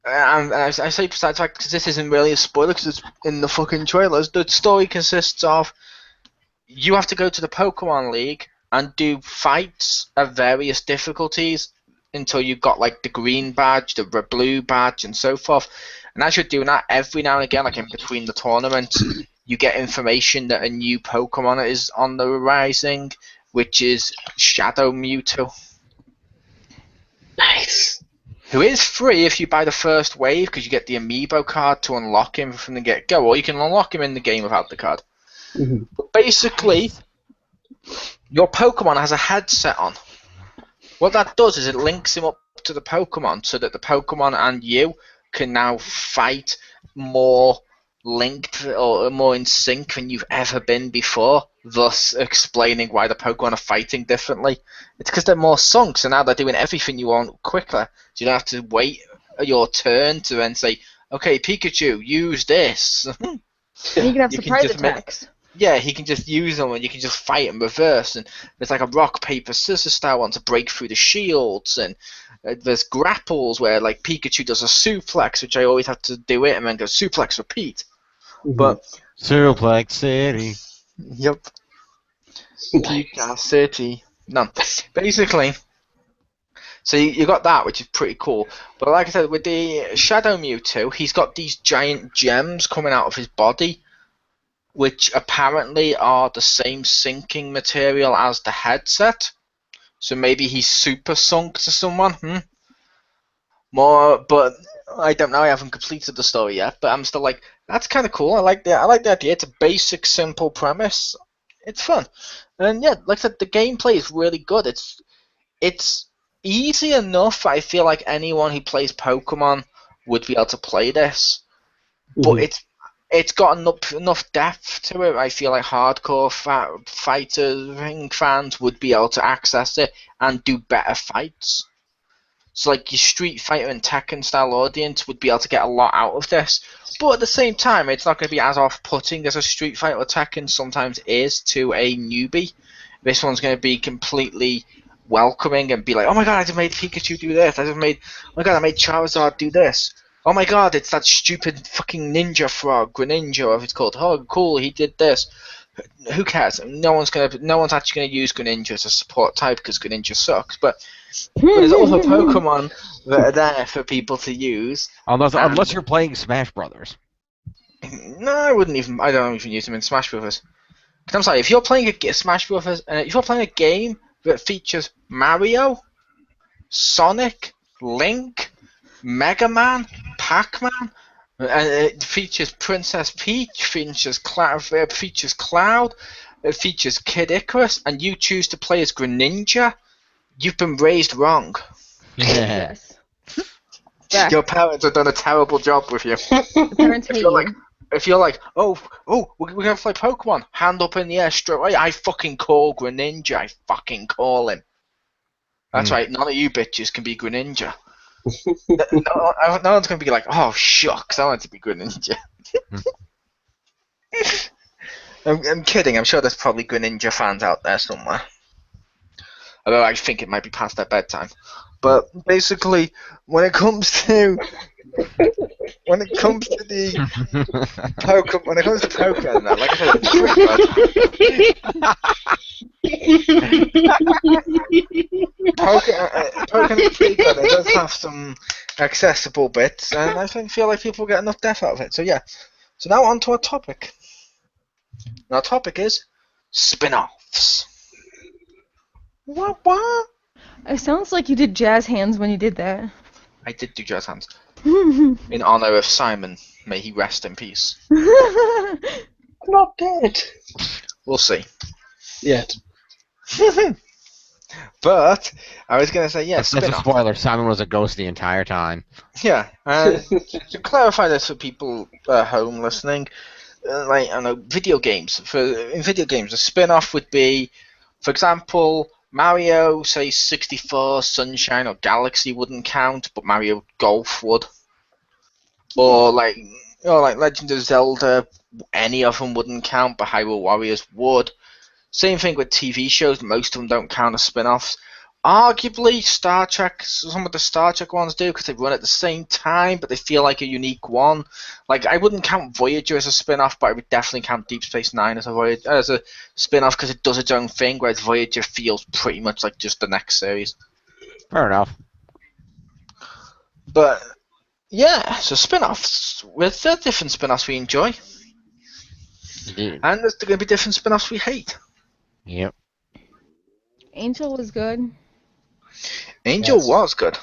and I say besides the fact because this isn't really a spoiler because it's in the fucking trailers. The story consists of you have to go to the Pokemon League and do fights of various difficulties until you've got like the green badge, the blue badge, and so forth. And as you're doing that, every now and again, like in between the tournaments, you get information that a new Pokemon is on the rising, which is Shadow Mewtwo, Nice. who is free if you buy the first wave because you get the amiibo card to unlock him from the get-go, or you can unlock him in the game without the card. Mm-hmm. But basically, your Pokemon has a headset on. What that does is it links him up to the Pokemon so that the Pokemon and you can now fight more linked or more in sync than you've ever been before, thus explaining why the Pokemon are fighting differently. It's because they're more sunk, so now they're doing everything you want quicker. So you don't have to wait your turn to then say, okay, Pikachu, use this. And you can have You can surprise just make- attacks. Yeah, he can just use them and you can just fight in reverse. And there's like a rock, paper, scissors style one to break through the shields. And there's grapples where like Pikachu does a suplex, which I always have to do it and then go suplex, repeat. Mm-hmm. But, Suplex City. yep. Pika City. No. Basically, so you got that, which is pretty cool. But like I said, with the Shadow Mewtwo, he's got these giant gems coming out of his body, which apparently are the same sinking material as the headset. So maybe he's super sunk to someone. More, but I don't know. I haven't completed the story yet, but I'm still like, that's kind of cool. I like the idea. It's a basic, simple premise. It's fun, and yeah, like I said, the gameplay is really good. It's easy enough. I feel like anyone who plays Pokemon would be able to play this, but it's got enough depth to it. I feel like hardcore fighting fans would be able to access it and do better fights. So like your Street Fighter and Tekken style audience would be able to get a lot out of this. But at the same time, it's not going to be as off-putting as a Street Fighter or Tekken sometimes is to a newbie. This one's going to be completely welcoming and be like, oh my god, I just made Pikachu do this. Oh my god, I made Charizard do this. Oh my god, it's that stupid fucking ninja frog, Greninja, whatever it's called. Oh, cool, he did this. Who cares? No one's actually gonna use Greninja as a support type because Greninja sucks. But there's also Pokemon that are there for people to use. Unless you're playing Smash Brothers. No, I don't even use them in Smash Brothers. 'Cause I'm sorry, if you're playing a Smash Brothers, if you're playing a game that features Mario, Sonic, Link, Mega Man, Pac-Man, and it features Princess Peach, features Cloud, it features Kid Icarus, and you choose to play as Greninja, you've been raised wrong. Yes. Fact. Your parents have done a terrible job with you. The parents hate you. If you're like, oh, we're gonna play Pokemon, hand up in the air straight away, I fucking call Greninja, I fucking call him. That's right, none of you bitches can be Greninja. No one's going to be like, oh, shucks, I want to be Greninja. I'm kidding, I'm sure there's probably Greninja fans out there somewhere. Although I think it might be past their bedtime. But basically, when it comes to the Pokemon, like I said, it's pretty good. Pokken is pretty good. It does have some accessible bits, and I feel like people get enough depth out of it. So yeah. So now on to our topic. And our topic is spin-offs. What? It sounds like you did jazz hands when you did that. I did do jazz hands in honor of Simon. May he rest in peace. I'm not dead. We'll see. Yet. But I was going to say, yeah, That's a spin-off. spoiler. Simon was a ghost the entire time. Yeah, to clarify this for people at home listening, like I know, video games. In video games, a spin-off would be, for example, Mario, say 64, Sunshine or Galaxy wouldn't count, but Mario Golf would. Or like Legend of Zelda, any of them wouldn't count, but Hyrule Warriors would. Same thing with TV shows, most of them don't count as spin-offs. Arguably, Star Trek, some of the Star Trek ones do because they run at the same time, but they feel like a unique one. Like, I wouldn't count Voyager as a spin-off, but I would definitely count Deep Space Nine as a spin-off because it does its own thing, whereas Voyager feels pretty much like just the next series. Fair enough. But, yeah, so spin-offs. With the different spin-offs we enjoy, Indeed. and there's going to be different spin-offs we hate. Yep. Angel was good. Angel Yes. was good.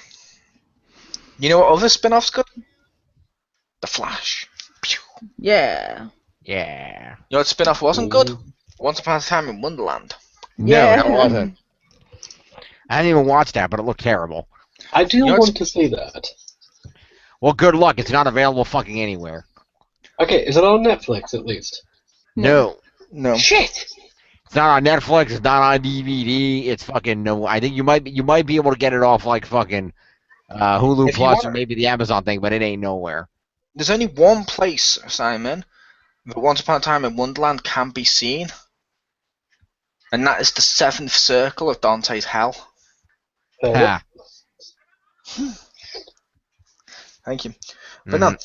You know what other spin-offs good? The Flash. Pew. Yeah. Yeah. You know what spin-off wasn't good? Once Upon a Time in Wonderland. Yeah. No, that wasn't. I didn't even watch that, but it looked terrible. I do know, want to see that. Well, good luck. It's not available fucking anywhere. Okay, is it on Netflix at least? No. No. Shit! It's not on Netflix. It's not on DVD. It's fucking no. I think you might be able to get it off like fucking Hulu If you Plus want- or maybe the Amazon thing, but it ain't nowhere. There's only one place, Simon, that Once Upon a Time in Wonderland can be seen. And that is the seventh circle of Dante's Hell. Ha. Thank you. But no.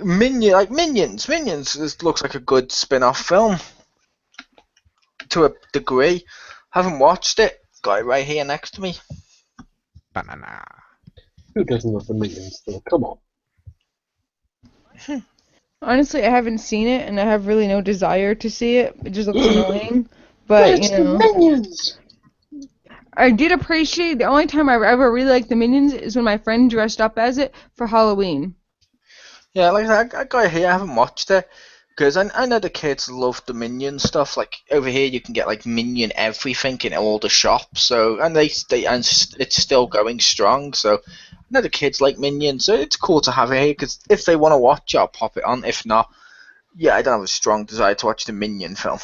Minions. This looks like a good spin-off film. To a degree. Haven't watched it. Got it right here next to me. Banana. Who doesn't love the Minions, though? Come on. Honestly, I haven't seen it, and I have really no desire to see it. It just looks annoying. But, It's you the know, Minions! I did appreciate the only time I ever really liked the Minions is when my friend dressed up as it for Halloween. Yeah, like I got it here. I haven't watched it. Because I know the kids love the Minion stuff. Like over here, you can get like Minion everything in all the shops. So and it's still going strong. So I know the kids like Minions. So it's cool to have it here. Because if they want to watch it, I'll pop it on. If not, yeah, I don't have a strong desire to watch the Minion film.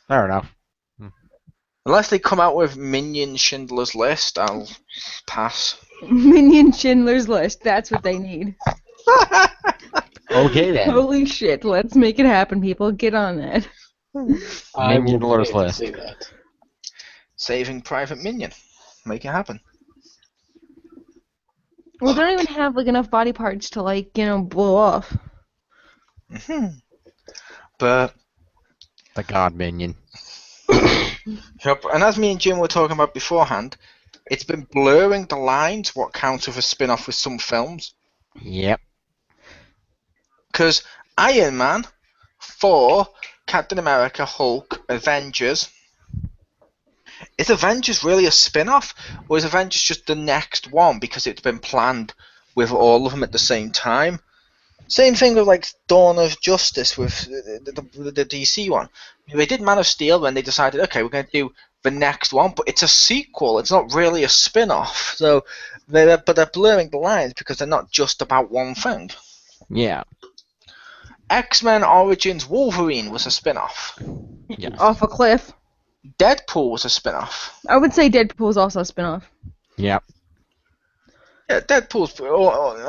Fair enough. Unless they come out with Minion Schindler's List, I'll pass. Minion Schindler's List, that's what they need. Okay then. Holy shit, let's make it happen, people. Get on that. I Minion will Lord's pay to List. see that. Saving Private Minion. Make it happen. Well, they don't even have like enough body parts to like, you know, blow off. But The God Minion. yep, and as me and Jim were talking about beforehand, it's been blurring the lines what counts as a spin-off with some films. Yep. Because Iron Man, Thor, Captain America, Hulk, Avengers. Is Avengers really a spin-off? Or is Avengers just the next one because it's been planned with all of them at the same time? Same thing with like Dawn of Justice with the DC one. They did Man of Steel when they decided, okay, we're going to do the next one, but it's a sequel. It's not really a spin-off. So, they're blurring the lines because they're not just about one thing. Yeah. X-Men Origins Wolverine was a spin-off. Yes. Off a cliff. Deadpool was a spin-off. I would say Deadpool is also a spin-off. Yep. Yeah, Deadpool's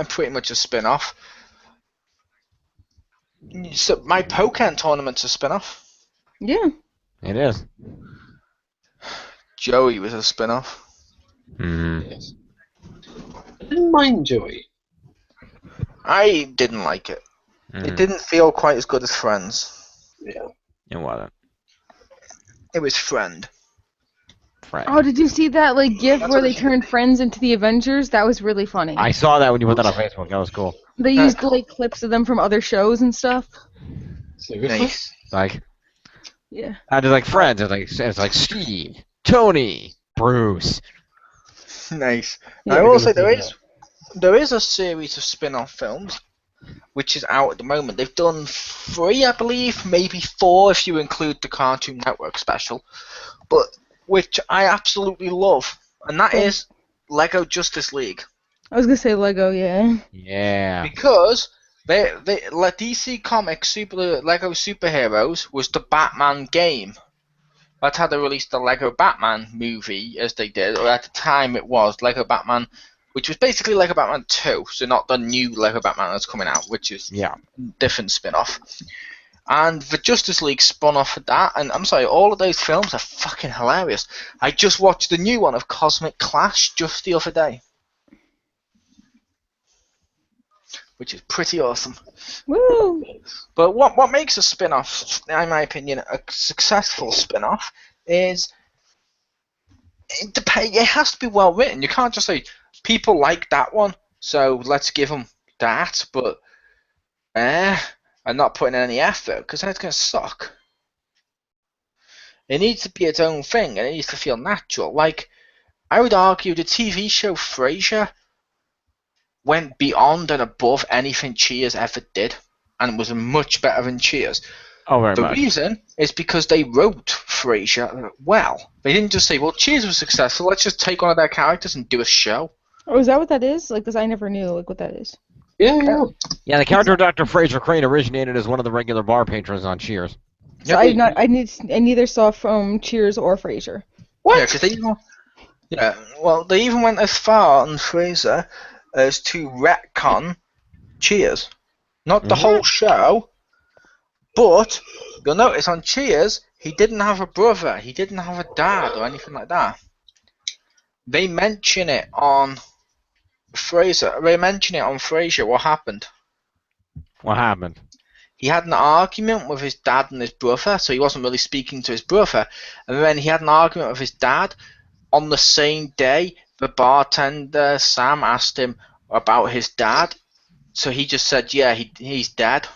pretty much a spin-off. So my Pokken Tournament's a spin-off. Yeah. It is. Joey was a spin-off. Mm-hmm. Yes. I didn't mind Joey. I didn't like it. It didn't feel quite as good as Friends. Yeah. It wasn't. It was Friend. Friend. Oh, did you see that like GIF That's where what they it should turned friends into the Avengers? That was really funny. I saw that when you put that on Facebook. That was cool. They used like clips of them from other shows and stuff. Seriously? Nice. Like, Yeah. I just like friends. It's like Steve, Tony, Bruce. Nice. Yeah, I we're will gonna say do there is a series of spin-off films which is out at the moment. They've done 3, I believe, maybe 4 if you include the Cartoon Network special, but which I absolutely love, and that is Lego Justice League. I was gonna say Lego, yeah. Yeah. Because like DC Comics Lego Superheroes was the Batman game. That's how they released the Lego Batman movie, as they did, or at the time it was Lego Batman, which was basically Lego Batman 2, so not the new Lego Batman that's coming out, which is Yeah. different spin-off. And the Justice League spun off of that, and I'm sorry, all of those films are fucking hilarious. I just watched the new one of Cosmic Clash just the other day, which is pretty awesome. Woo! But what makes a spin-off, in my opinion, a successful spin-off is it has to be well written. You can't just say people like that one, so let's give them that, but and not putting in any effort, because then it's going to suck. It needs to be its own thing, and it needs to feel natural. Like, I would argue the TV show Frasier went beyond and above anything Cheers ever did, and was much better than Cheers. Oh, very The much. reason is because they wrote Frasier well. They didn't just say, well, Cheers was successful, let's just take one of their characters and do a show. Oh, is that what that is? Like, because I never knew like what that is. Yeah. Yeah, the character of Dr. Fraser Crane originated as one of the regular bar patrons on Cheers. So I neither saw from Cheers or Frasier. What? Yeah, 'cause they even went as far on Fraser as to retcon Cheers. Not the whole show, but you'll notice on Cheers, he didn't have a brother, he didn't have a dad or anything like that. They mention it on Frasier. What happened? What happened? He had an argument with his dad and his brother, so he wasn't really speaking to his brother. And then he had an argument with his dad. On the same day, the bartender, Sam, asked him about his dad. So he just said, yeah, he's dead.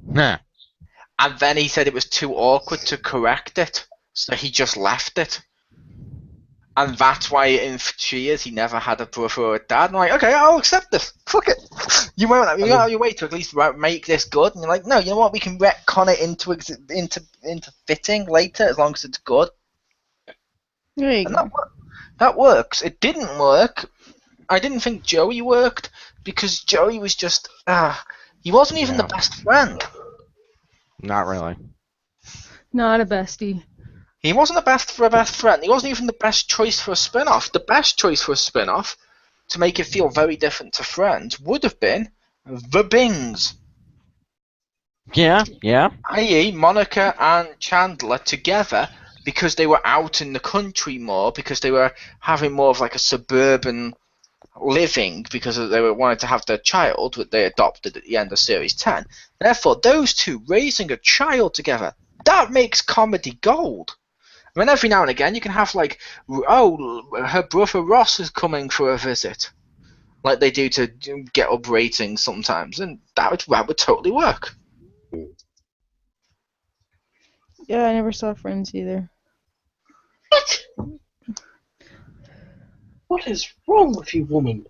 Nah. And then he said it was too awkward to correct it, so he just left it. And that's why in Cheers he never had a brother or a dad. And I'm like, okay, I'll accept this. Fuck it. You went out of your way to at least make this good. And you're like, no, you know what? We can retcon it into fitting later as long as it's good. There you And go. that works. It didn't work. I didn't think Joey worked because Joey was just he wasn't even the best friend. Not really. Not a bestie. He wasn't the best friend. He wasn't even the best choice for a spin-off. The best choice for a spin-off, to make it feel very different to Friends, would have been The Bings. Yeah, yeah. I.e. Monica and Chandler together, because they were out in the country more, because they were having more of like a suburban living, because they wanted to have their child that they adopted at the end of Series 10. Therefore, those two raising a child together, that makes comedy gold. I mean, every now and again you can have like, oh, her brother Ross is coming for a visit, like they do to get up ratings sometimes, and that would totally work. Yeah, I never saw Friends either. What? What is wrong with you, woman?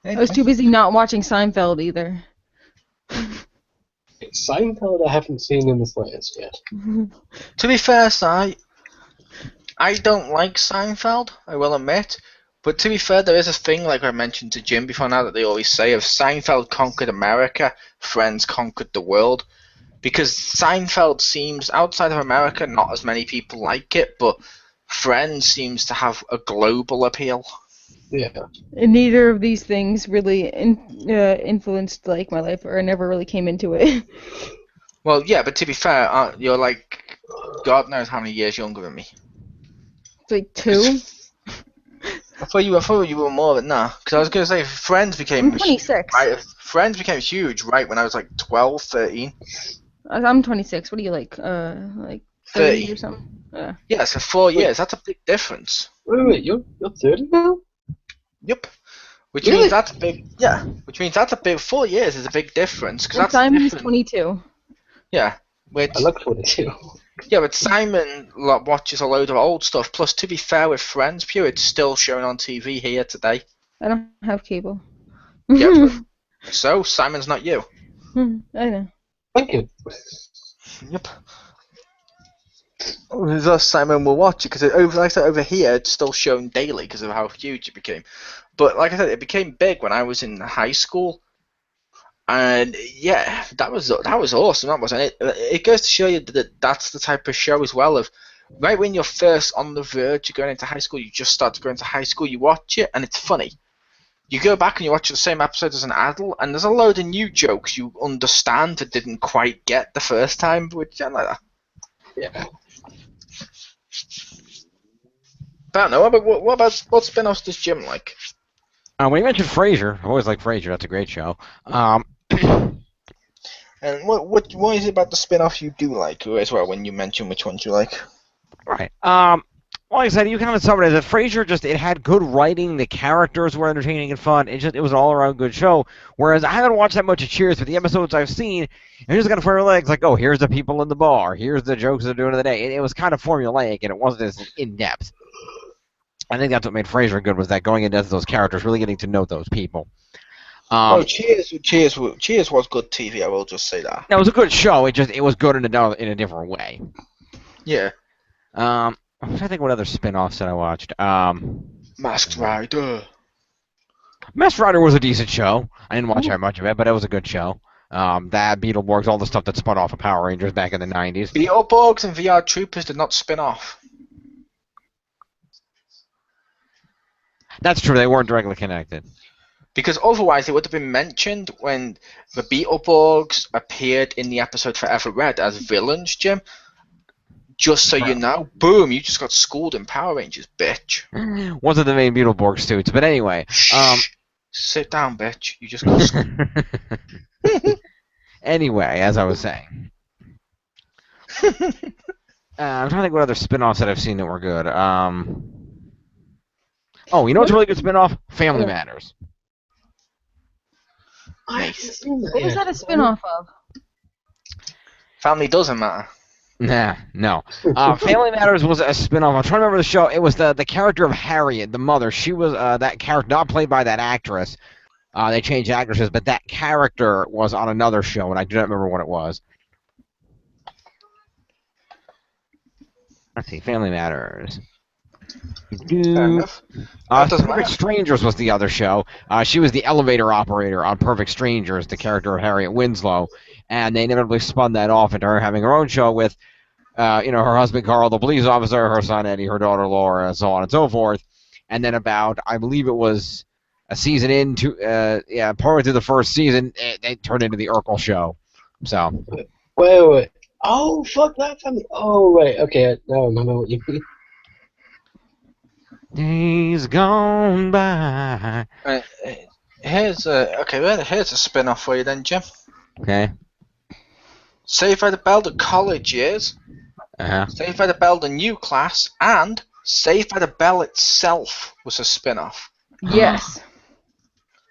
I was too busy not watching Seinfeld either. Seinfeld I haven't seen in the slightest yet. To be fair, I don't like Seinfeld, I will admit. But to be fair, there is a thing, like I mentioned to Jim before now, that they always say of Seinfeld conquered America, Friends conquered the world. Because Seinfeld seems, outside of America, not as many people like it, but Friends seems to have a global appeal. Yeah. And neither of these things really influenced like my life, or I never really came into it. Well, yeah, but to be fair, you're like, God knows how many years younger than me. It's like 2. I thought you were more than that. Because I was going to say, Friends became... I'm 26. Friends became huge right when I was like 12, 13. I'm 26. What are you like 30 30. or something. Yeah. Yeah, so 4 years. That's a big difference. Wait, you're 30 now? Yep. Which Really? means that's a big. Yeah. Which means that's a big. 4 years is a big difference because And that's Simon's different. 22. Yeah. Which. I look 22. Yeah, but Simon watches a load of old stuff. Plus, to be fair with Friends, Pew, it's still showing on TV here today. I don't have cable. Yep. So Simon's not you. I know. Thank you. Yep. Thus, Simon will watch it because, like I said, over here it's still shown daily because of how huge it became. But like I said, it became big when I was in high school, and yeah, that was awesome. That wasn't it. It goes to show you that that's the type of show as well. Of right when you're first on the verge of going into high school, you just start to go into high school. You watch it and it's funny. You go back and you watch the same episode as an adult, and there's a load of new jokes you understand that didn't quite get the first time, which I like that. Yeah. But no, what about what spin-offs does Jim like? When you mentioned Frasier, I always like Frasier. That's a great show. And what is it about the spin-off you do like as well? When you mention which ones you like. Right. Like I said, you kind of summed it as that Frasier it had good writing, the characters were entertaining and fun. It was an all-around good show. Whereas I haven't watched that much of Cheers, but the episodes I've seen, it just kind of fire legs like, oh, here's the people in the bar, here's the jokes they're doing of the day. It was kind of formulaic and it wasn't as in-depth. I think that's what made Frasier good, was that going into those characters, really getting to know those people. Cheers was good TV. I will just say that. It was a good show. It was good in a different way. Yeah. I'm trying to think what other spin-offs that I watched. Masked Rider. Masked Rider was a decent show. I didn't watch that much of it, but it was a good show. That, Beetleborgs, all the stuff that spun off of Power Rangers back in the 90s. Beetleborgs and VR Troopers did not spin off. That's true, they weren't directly connected. Because otherwise it would have been mentioned when the Beetleborgs appeared in the episode Forever Red as villains, Jim. Just so you know, boom, you just got schooled in Power Rangers, bitch. Wasn't the main Beetleborg suits, but anyway. Sit down, bitch. You just got schooled. Anyway, as I was saying. I'm trying to think what other spin-offs that I've seen that were good. Oh, you know what's a really good spin-off? Family Matters. Nice. What was that a spin-off of? Family doesn't matter. Nah, no. Family Matters was a spin-off. I'm trying to remember the show. It was the character of Harriet, the mother. She was that character, not played by that actress. They changed actresses, but that character was on another show, and I do not remember what it was. Let's see, Family Matters. Fair enough. Perfect Strangers was the other show. She was the elevator operator on Perfect Strangers, the character of Harriet Winslow, and they inevitably spun that off into her having her own show with, her husband Carl, the police officer, her son Eddie, her daughter Laura, and so on and so forth. And then about, I believe it was a season into, partway through the first season, they turned into the Urkel show. So. Wait. Oh, fuck that family. Oh, wait. Okay, now I remember what you mean. Days gone by. Here's a spin-off for you then, Jim. Okay. Saved by the Bell, the college years. Uh-huh. Saved by the Bell, the new class, and Saved by the Bell itself was a spin-off. Yes.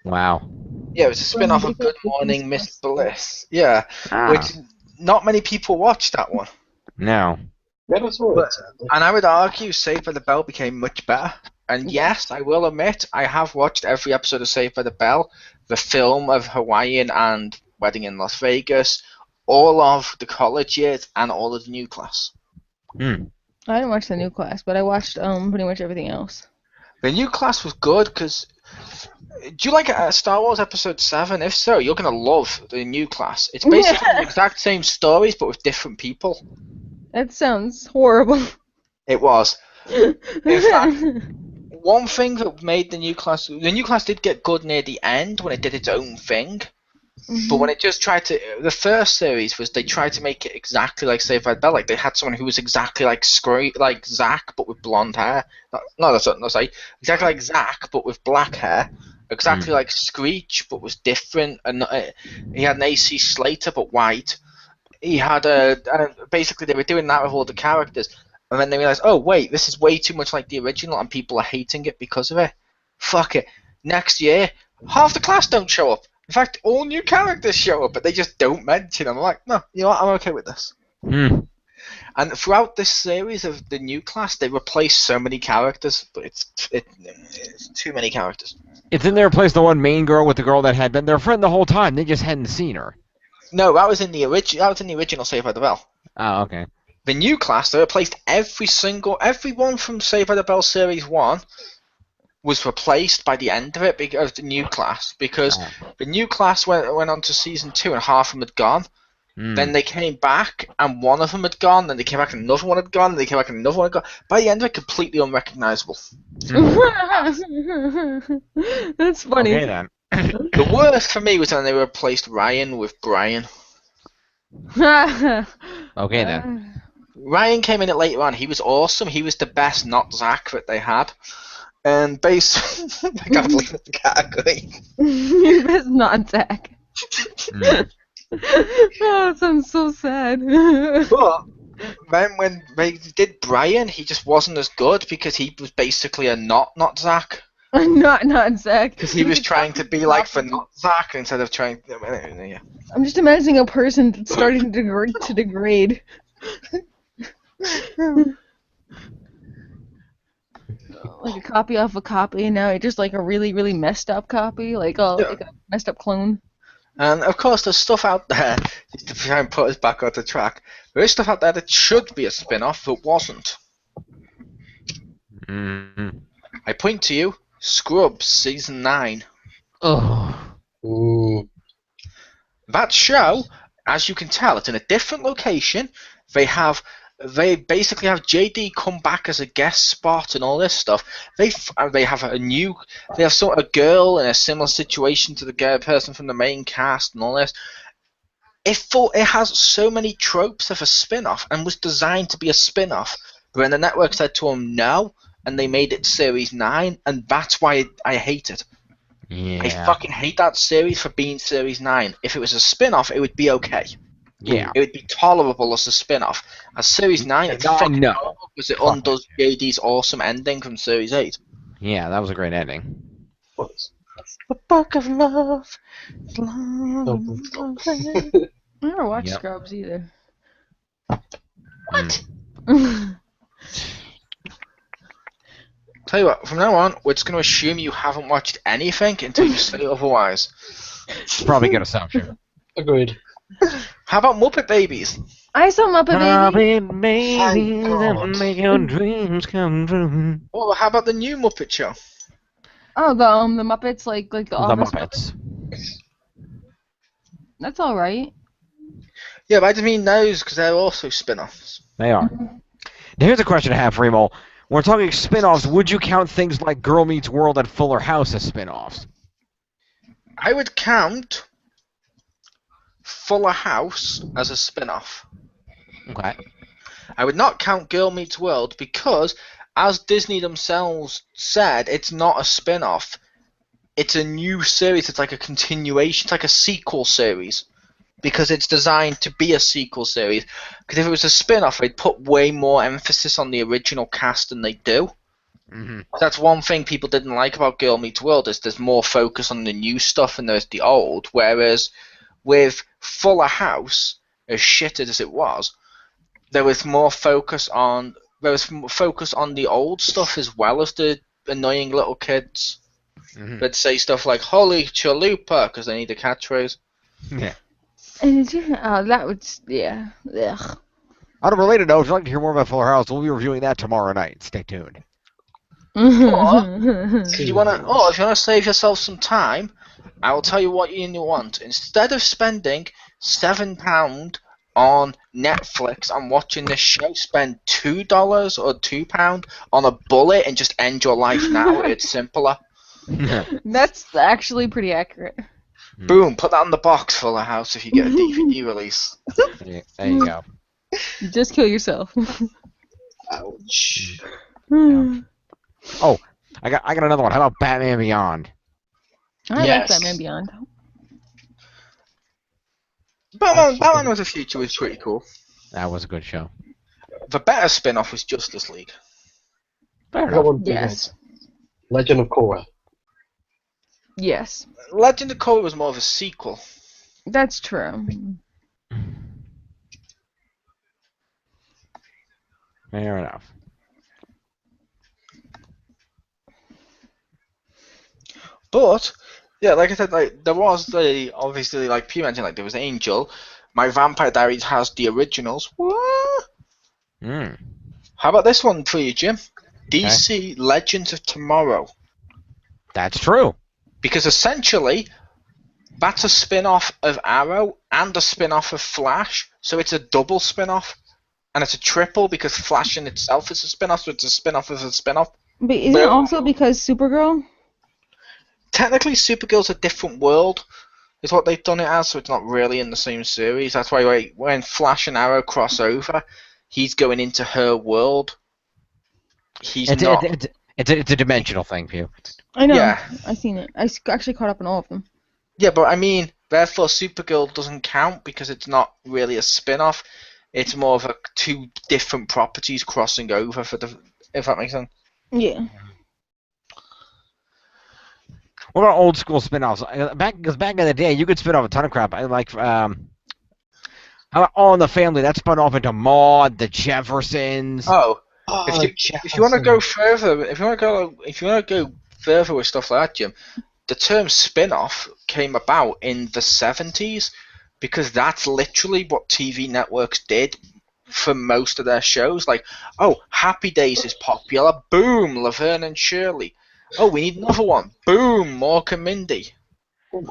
Wow. Yeah, it was a spin-off of Good Morning Miss Bliss. Yeah, which not many people watched that one. No. Never saw it. And I would argue Saved by the Bell became much better. And yes, I will admit, I have watched every episode of Saved by the Bell, the film of Hawaiian and Wedding in Las Vegas, all of the college years, and all of the new class. I didn't watch the new class, but I watched pretty much everything else. The new class was good because... Do you like Star Wars Episode 7? If so, you're going to love the new class. It's basically the exact same stories, but with different people. That sounds horrible. It was. In fact, one thing that made the new class did get good near the end when it did its own thing. Mm-hmm. But when it just tried to, the first series was they tried to make it exactly like Saved by the Bell. Like they had someone who was exactly like Zack, but with blonde hair. Exactly like Zack, but with black hair. Exactly like Screech, but was different. And he had an AC Slater, but white. he had basically they were doing that with all the characters, and then they realized, oh wait, this is way too much like the original, and people are hating it because of it. Fuck it. Next year, half the class don't show up. In fact, all new characters show up, but they just don't mention them. I'm like, no, you know what? I'm okay with this. And throughout this series of the new class, they replaced so many characters, but it's too many characters. It's in there replace the one main girl with the girl that had been their friend the whole time. They just hadn't seen her. No, that was in the original Saved by the Bell. Oh, okay. The new class, they replaced everyone from Saved by the Bell Series 1 was replaced by the end of it because of the new class. Because the new class went on to Season 2 and half of them had gone. Then they came back and one of them had gone. Then they came back and another one had gone. Then they came back and another one had gone. By the end of it, completely unrecognizable. That's funny. Okay, then. The worst for me was when they replaced Ryan with Brian. Okay, then. Ryan came in it later on. He was awesome. He was the best not Zach that they had. And basically, I can't believe it's the category. It's not Zach. Oh, that sounds so sad. But then when they did Brian, he just wasn't as good because he was basically a not Zach. Not Zach. Because he was trying to be like for not Zach instead of trying. Yeah. I'm just imagining a person that's starting to degrade. Like a copy off a copy, and now it's just like a really, really messed up copy, like a messed up clone. And of course, there's stuff out there to try and put us back on the track. There is stuff out there that should be a spin-off that wasn't. I point to you, Scrubs Season 9. Oh. Ooh. That show, as you can tell, it's in a different location. They basically have JD come back as a guest spot and all this stuff. They have a girl in a similar situation to the person from the main cast and all this. It has so many tropes of a spin-off and was designed to be a spin-off. But then the network said to them no, and they made it Series 9, and that's why I hate it. Yeah. I fucking hate that series for being Series 9. If it was a spin-off, it would be okay. Yeah. It would be tolerable as a spin-off. As Series 9, it's fucking horrible because it undoes JD's awesome ending from Series 8. Yeah, that was a great ending. The book of love. I never watched Scrubs either. What? Tell you what, from now on, we're just going to assume you haven't watched anything until you say otherwise. Probably a good assumption. Agreed. How about Muppet Babies? I saw Muppet Babies. Babies God. make your dreams come true. Oh, how about the new Muppet Show? Oh, the Muppets, like the Office Muppets. That's all right. Yeah, but I just mean those because they're also spin-offs. They are. Now, here's a question I have, Remo. When we're talking spin-offs, would you count things like Girl Meets World and Fuller House as spin-offs? I would count Fuller House as a spin-off. Okay. I would not count Girl Meets World because, as Disney themselves said, it's not a spin-off. It's a new series. It's like a continuation. It's like a sequel series. Because it's designed to be a sequel series. Because if it was a spin-off, they'd put way more emphasis on the original cast than they do. Mm-hmm. That's one thing people didn't like about Girl Meets World, is there's more focus on the new stuff and there's the old. Whereas with Fuller House, as shitted as it was, there was more focus on the old stuff as well as the annoying little kids that say stuff like "Holy chalupa" because they need a catchphrase. Yeah. And that would, yeah. Ugh. On a related note, if you'd like to hear more about Fuller House, we'll be reviewing that tomorrow night. Stay tuned. If you wanna save yourself some time, I will tell you what you want. Instead of spending £7 on Netflix and watching this show, spend $2 or £2 on a bullet and just end your life now. It's simpler. That's actually pretty accurate. Boom, put that on the box, Fuller House, if you get a DVD release. There you go. Just kill yourself. Ouch. Oh, I got another one. How about Batman Beyond? I like Yes. Batman Beyond. Batman of the Future was pretty cool. That was a good show. The better spin-off was Justice League. Fair I got enough. one for you Yes. guys. Legend of Korra. Yes. Legend of Korra was more of a sequel. That's true. Fair enough. But yeah, like I said, like there was obviously like P mentioned, like there was Angel. My Vampire Diaries has the originals. What? Mm. How about this one for you, Jim? DC Legends of Tomorrow. That's true. Because essentially, that's a spin-off of Arrow and a spin-off of Flash, so it's a double spin-off. And it's a triple because Flash in itself is a spin-off, so it's a spin-off of a spin-off. But isn't it also because Supergirl? Technically, Supergirl's a different world, is what they've done it as, so it's not really in the same series. That's why like, when Flash and Arrow cross over, he's going into her world. He's not. It's a dimensional thing, Pew. I know. Yeah. I've seen it. I actually caught up on all of them. Yeah, but I mean, therefore Supergirl doesn't count because it's not really a spin-off. It's more of two different properties crossing over if that makes sense. Yeah. What about old school spin-offs? Because back in the day, you could spin off a ton of crap. I like how about All in the Family? That spun off into Maude, the Jeffersons. Oh, Oh, if you want to go further, if you want to go further with stuff like that, Jim, the term spin-off came about in the 70s because that's literally what TV networks did for most of their shows. Like, oh, Happy Days is popular. Boom, Laverne and Shirley. Oh, we need another one. Boom, Mork and Mindy.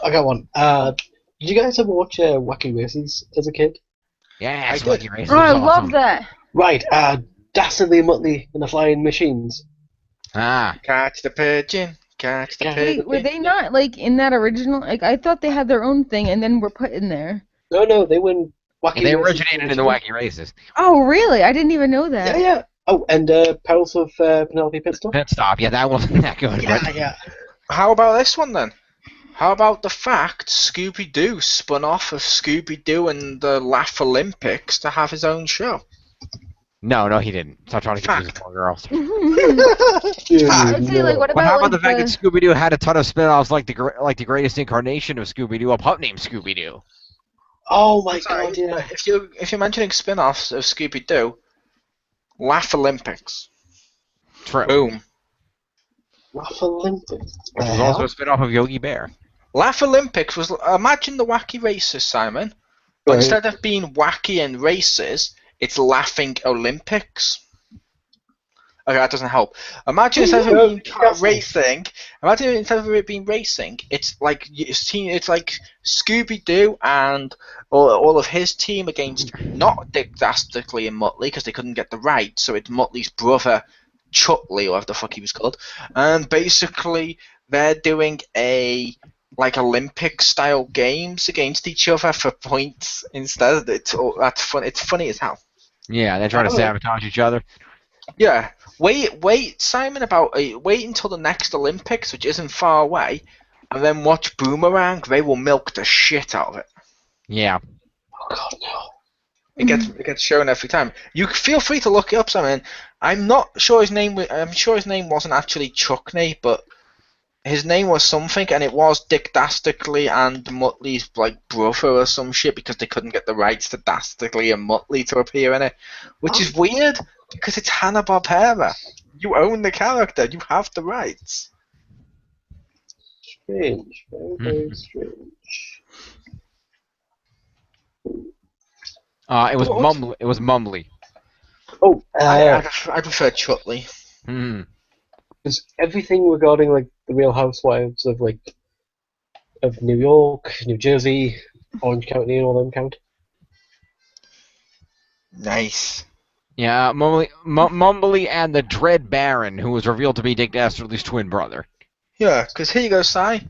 I got one. Did you guys ever watch Wacky Races as a kid? Yeah, I it's did. Lucky Race. Oh, I It was love awesome. that. Right. Dastardly and Muttley and the Flying Machines. Ah, Catch the pigeon. Catch the Yeah. pigeon. Wait, were they not like in that original? Like I thought they had their own thing and then were put in there. No, they went Wacky and they Races originated in the Wacky Races. Oh, really? I didn't even know that. Yeah. Oh, and Perils of Penelope Pitstop. Pit Stop. Yeah, that wasn't that good. but Yeah. How about this one then? How about the fact Scooby-Doo spun off of Scooby-Doo and the Laugh Olympics to have his own show? No, he didn't. Stop trying to confuse Fact. the poor girls. I'd say like, what But how about about the like fact that Scooby-Doo had a ton of spin-offs, like the greatest incarnation of Scooby-Doo, a pup named Scooby-Doo? Oh my Sorry, god, yeah. if you're mentioning spin-offs of Scooby-Doo, Laugh Olympics. True. Boom. Laugh Olympics. Which was also a spin-off of Yogi Bear. Laugh Olympics was imagine the wacky races, Simon. But Right. instead of being wacky and races, it's laughing Olympics. Okay, that doesn't help. Imagine instead of it being racing, it's like Scooby Doo and all of his team against not Dick Dastardly and Muttley because they couldn't get the right, so it's Muttley's brother Chutley, or whatever the fuck he was called, and basically they're doing a like Olympic style games against each other for points instead. That's fun. It's funny as hell. Yeah, they try to sabotage each other. Yeah, wait, Simon. Wait until the next Olympics, which isn't far away, and then watch Boomerang. They will milk the shit out of it. Yeah. Oh god, no. It gets shown every time. You feel free to look it up, Simon. I'm not sure his name. I'm sure his name wasn't actually Chuckney, but his name was something, and it was Dick Dastardly and Muttley's like brother or some shit because they couldn't get the rights to Dastardly and Muttley to appear in it, which is weird because it's Hanna-Barbera. You own the character. You have the rights. Strange. Very, very strange. It was Mumbly. It was Mumbly. Oh, I prefer Chutley. Hmm. is everything regarding like the Real Housewives of New York, New Jersey, Orange County, and all them count? Nice. Yeah, Mumbly and the Dread Baron, who was revealed to be Dick Dastardly's twin brother. Yeah, because here you go, Si.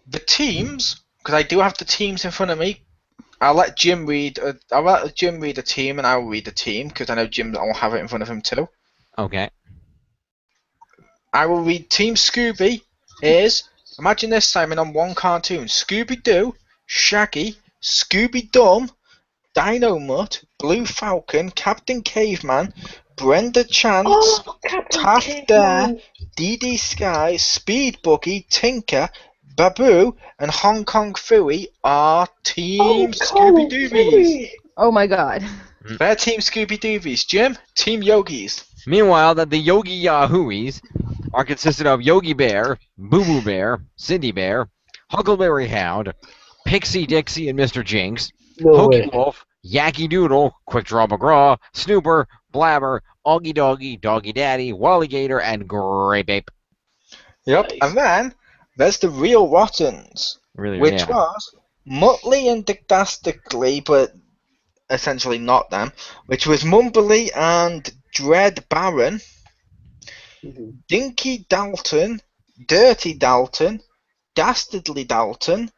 The teams, because I do have the teams in front of me. I'll let Jim read. I'll let Jim read the team, and I'll read the team because I know Jim will have it in front of him too. Okay. I will read Team Scooby is, imagine this, Simon, on one cartoon. Scooby-Doo, Shaggy, Scooby-Dum, Dino Mutt, Blue Falcon, Captain Caveman, Brenda Chance, Taft Dare, DD Sky, Speed Buggy, Tinker, Babu, and Hong Kong Phooey are Team Scooby-Doobies. Oh my god. They're Team Scooby-Doobies. Jim, Team Yogis. Meanwhile, the Yogi Yahooies are consisted of Yogi Bear, Boo Boo Bear, Cindy Bear, Huckleberry Hound, Pixie Dixie and Mr. Jinx, No Hokey way. Wolf, Yacky Doodle, Quick Draw McGraw, Snooper, Blabber, Augie Doggy, Doggy Daddy, Wally Gator, and Grape Ape. Yep. Nice. And then there's the real Rottens, Really, which yeah. was Muttley and Dictastically, but essentially not them, which was Mumbly and Dread Baron, Mhm. Dinky Dalton, Dirty Dalton, Dastardly Dalton,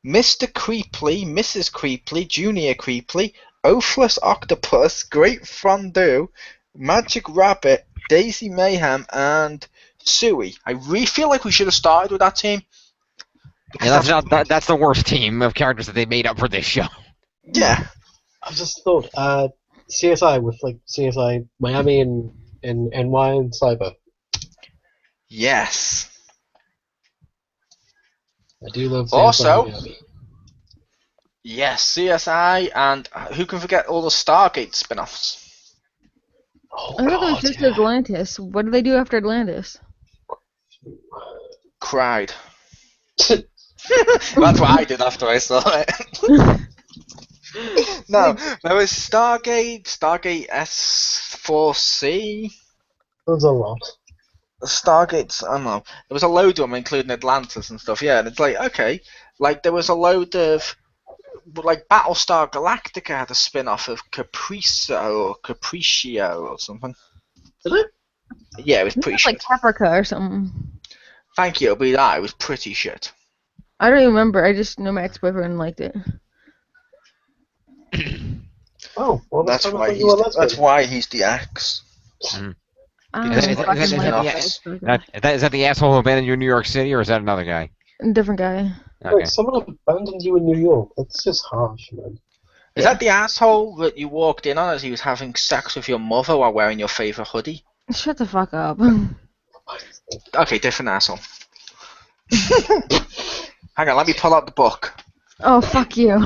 Mr. Creeply, Mrs. Creeply, Junior Creeply, Oathless Octopus, Great Fondue, Magic Rabbit, Daisy Mayhem, and Suey. I really feel like we should have started with that team. Yeah, that's the worst team of characters that they made up for this show. Yeah. I just thought, CSI with like CSI Miami and NY and Cyber. Yes. I do love CSI Also- Miami. Yes, CSI, and who can forget all the Stargate spin-offs? Oh, I thought it was God, just yeah. Atlantis. What did they do after Atlantis? Cried. That's what I did after I saw it. No, there was Stargate S4C, There's a lot. Stargates, I don't know. There was a load of them, including Atlantis and stuff, yeah, and it's like, okay. Like, there was a load of, like, Battlestar Galactica had a spin-off of Capriccio or something. Did it? Yeah, it was It pretty was shit. like Caprica or something. Thank you, it'll be that, it was pretty shit. I don't even remember. I just know my ex-boyfriend liked it. Oh, well, That's kind of why like you were that's why he's the ex. I Because don't is know, that- fucking is that like the my office? ex-boyfriend. Is that the asshole who abandoned you in New York City, or is that another guy? Different guy. Okay. Wait, someone abandoned you in New York. That's just harsh, man. Is that the asshole that you walked in on as he was having sex with your mother while wearing your favourite hoodie? Shut the fuck up. Okay, different asshole. Hang on, let me pull out the book. Oh, fuck you.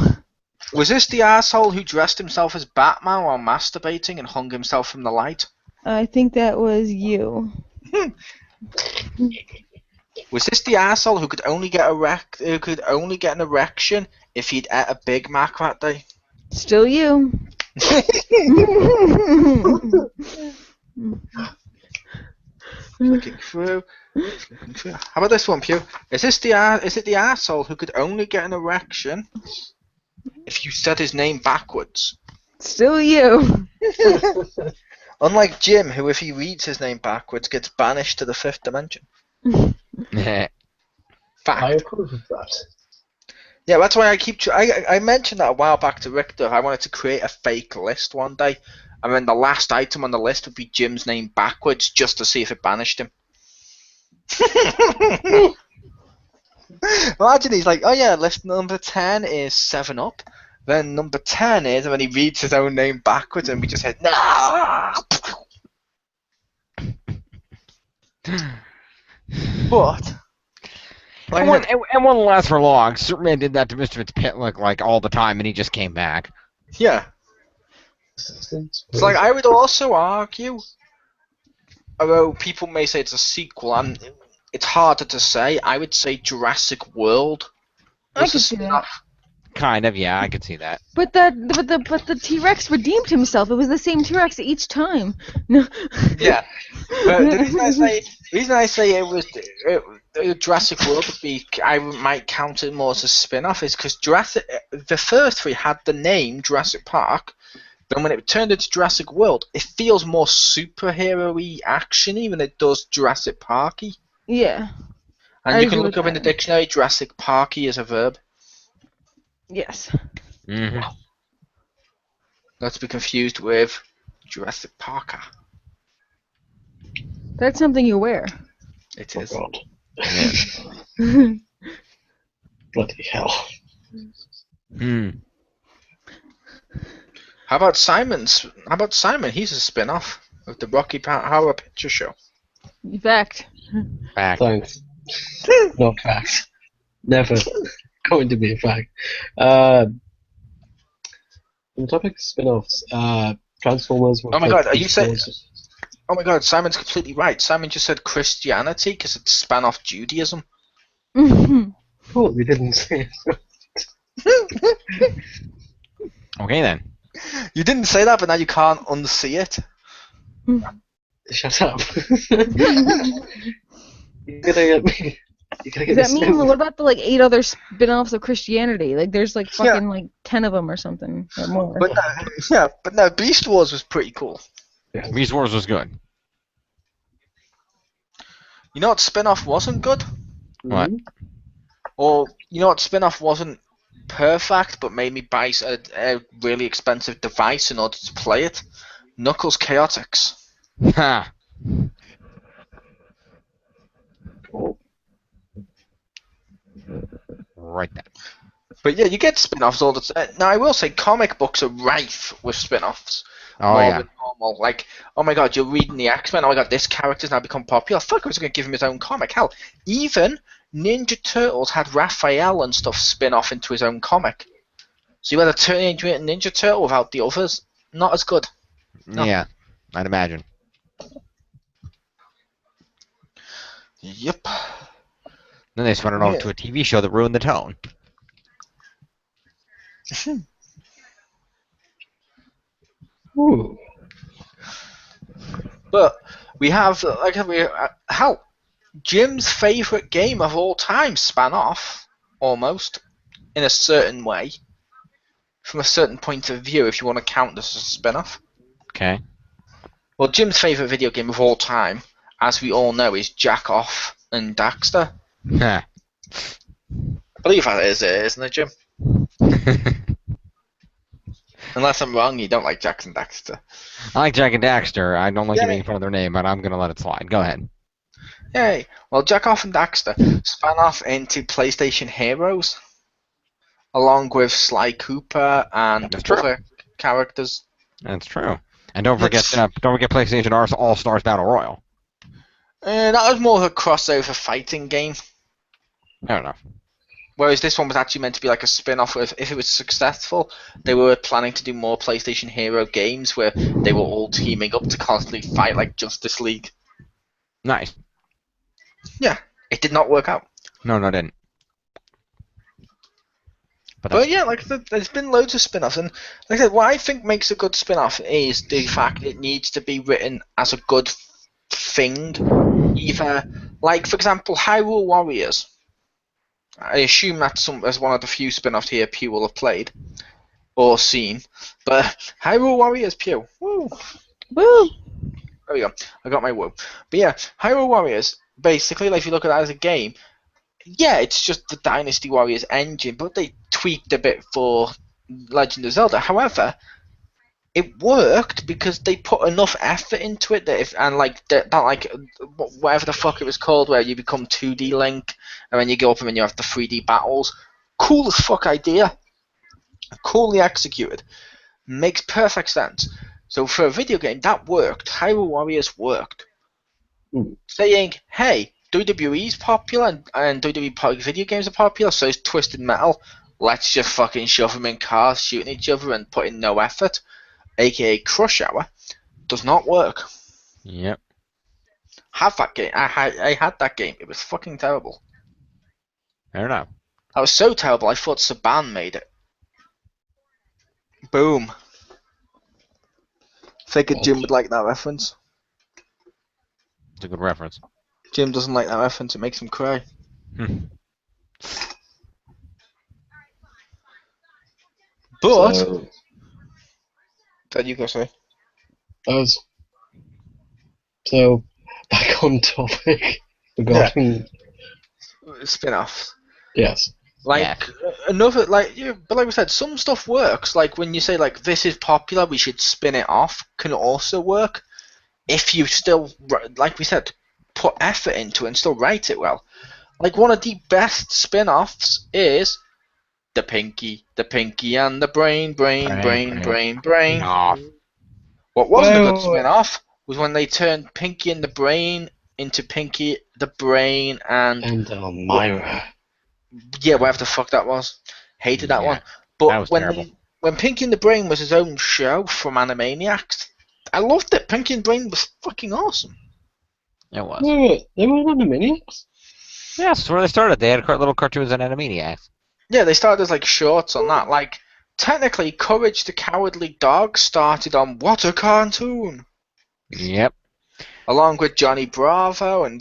Was this the asshole who dressed himself as Batman while masturbating and hung himself from the light? I think that was you. Was this the asshole who could only get an erection if he'd ate a Big Mac that day? Still you. Flicking through. How about this one, Pew? Is it the asshole who could only get an erection if you said his name backwards? Still you. Unlike Jim, who if he reads his name backwards gets banished to the fifth dimension. I Fact. approve of that. Yeah, that's why I mentioned that a while back to Richter. I wanted to create a fake list one day, and then the last item on the list would be Jim's name backwards, just to see if it banished him. Imagine he's like, oh yeah, list number 10 is 7-Up. Then number 10 is, and then he reads his own name backwards, and we just hit, no! But... It won't last for long. Superman did that to Mr. Pitlick like all the time, and he just came back. Yeah. It's like, I would also argue, although people may say it's a sequel, and it's harder to say, I would say Jurassic World I was can a see that. spin-off. Kind of, yeah, I could see that. But the T-Rex redeemed himself. It was the same T-Rex each time. No. Yeah. But the reason I say it was Jurassic World would be, I might count it more as a spin-off, is because the first three had the name Jurassic Park. Then when it turned into Jurassic World, it feels more superhero-y, action-y than it does Jurassic Parky. Yeah. And I you can agree look with up in the that. dictionary, Jurassic Parky is a verb. Yes. Mm-hmm. Not to be confused with Jurassic Parker. That's something you wear. It Oh is. God. Yeah. Bloody hell. Hmm. How about Simon's? How about Simon? He's a spin-off of the Rocky Horror Picture Show. Fact. Fact. Thanks. Not fact. Never going to be a fact. On the topic of spin-offs, Transformers. Oh my God, are you Beast saying? Wars. Oh my God, Simon's completely right. Simon just said Christianity because it's spun off Judaism. Oh, we didn't say it. Okay then. You didn't say that, but now you can't unsee it. Shut up. You're gonna get me. You're gonna get Does that me mean, spin- what about the like 8 other spin-offs of Christianity? Like there's like Yeah. fucking like 10 of them or something or more. But no, Beast Wars was pretty cool. Yeah. Beast Wars was good. You know what spin-off wasn't good? What? Or you know what spin-off wasn't perfect, but made me buy a really expensive device in order to play it? Knuckles Chaotix. Ha. Oh, Right then. But yeah, you get spin-offs all the time. Now I will say comic books are rife with spin-offs. Oh More yeah. than normal. Like, oh my God, you're reading the X-Men. Oh my God, this character's now become popular. Fuck, I was going to give him his own comic. Hell, even Ninja Turtles had Raphael and stuff spin off into his own comic. So you had a Teenage Mutant Ninja Turtle without the others. Not as good. No. Yeah. I'd imagine. Yep. Then they spun it off to a TV show that ruined the tone. ooh. But we have hell, Jim's favorite game of all time span off almost in a certain way from a certain point of view. If you want to count this as a spin-off. Okay. Well, Jim's favorite video game of all time, as we all know, is Jack Off and Daxter. Ha. I believe that is it, isn't it, Jim? Unless I'm wrong, you don't like Jack and Daxter. I like Jack and Daxter. I don't like Yeah. you making fun of their name, but I'm gonna let it slide. Go ahead. Yay! Well, Jack Off and Daxter span off into PlayStation Heroes, along with Sly Cooper and That's true. other characters. That's true. And don't forget PlayStation All Stars Battle Royal. That was more of a crossover fighting game, I don't know. whereas this one was actually meant to be like a spin-off. If it was successful, they were planning to do more PlayStation Hero games where they were all teaming up to constantly fight like Justice League. Nice. Yeah, it did not work out. No, it didn't. But yeah, like I said, there's been loads of spin-offs, and like I said, what I think makes a good spin-off is the fact it needs to be written as a good thing. Either, like for example, Hyrule Warriors. I assume that's as one of the few spin-offs here Pew will have played or seen. But Hyrule Warriors, Pew. Woo! Woo! There we go. I got my woo. But yeah, Hyrule Warriors, basically, like if you look at that as a game, yeah, it's just the Dynasty Warriors engine, but they tweaked a bit for Legend of Zelda. However, it worked because they put enough effort into it whatever the fuck it was called, where you become 2D Link and then you go up and then you have the 3D battles. Cool as fuck idea. Coolly executed. Makes perfect sense. So for a video game, that worked. Hyrule Warriors worked. Saying, hey, WWE's popular and WWE video games are popular, so is Twisted Metal. Let's just fucking shove them in cars, shooting each other and put in no effort, aka Crush Hour, does not work. Yep. Have that game. I had that game. It was fucking terrible. I don't know. That was so terrible, I thought Saban made it. Boom. Figured Jim would like that reference. It's a good reference. Jim doesn't like that reference, it makes him cry. But, that you go say. So, back on topic regarding Spin-offs. yes. Another but like we said, some stuff works. Like when you say like this is popular, we should spin it off. Can also work if you still, like we said, put effort into it and still write it well. Like one of the best spin-offs is the Pinky and the Brain. No. What wasn't a good Wait. spin-off was when they turned Pinky and the Brain into Pinky, the Brain, and And Elmira. yeah, whatever the fuck that was. Hated that Yeah, one. But that was terrible. when Pinky and the Brain was his own show from Animaniacs, I loved it. Pinky and the Brain was fucking awesome. It was. Wait, they were on the Animaniacs? Yeah, that's where they started. They had little cartoons on Animaniacs. Yeah, they started as like shorts on that. Like, technically, Courage the Cowardly Dog started on What a Cartoon! Yep. Along with Johnny Bravo and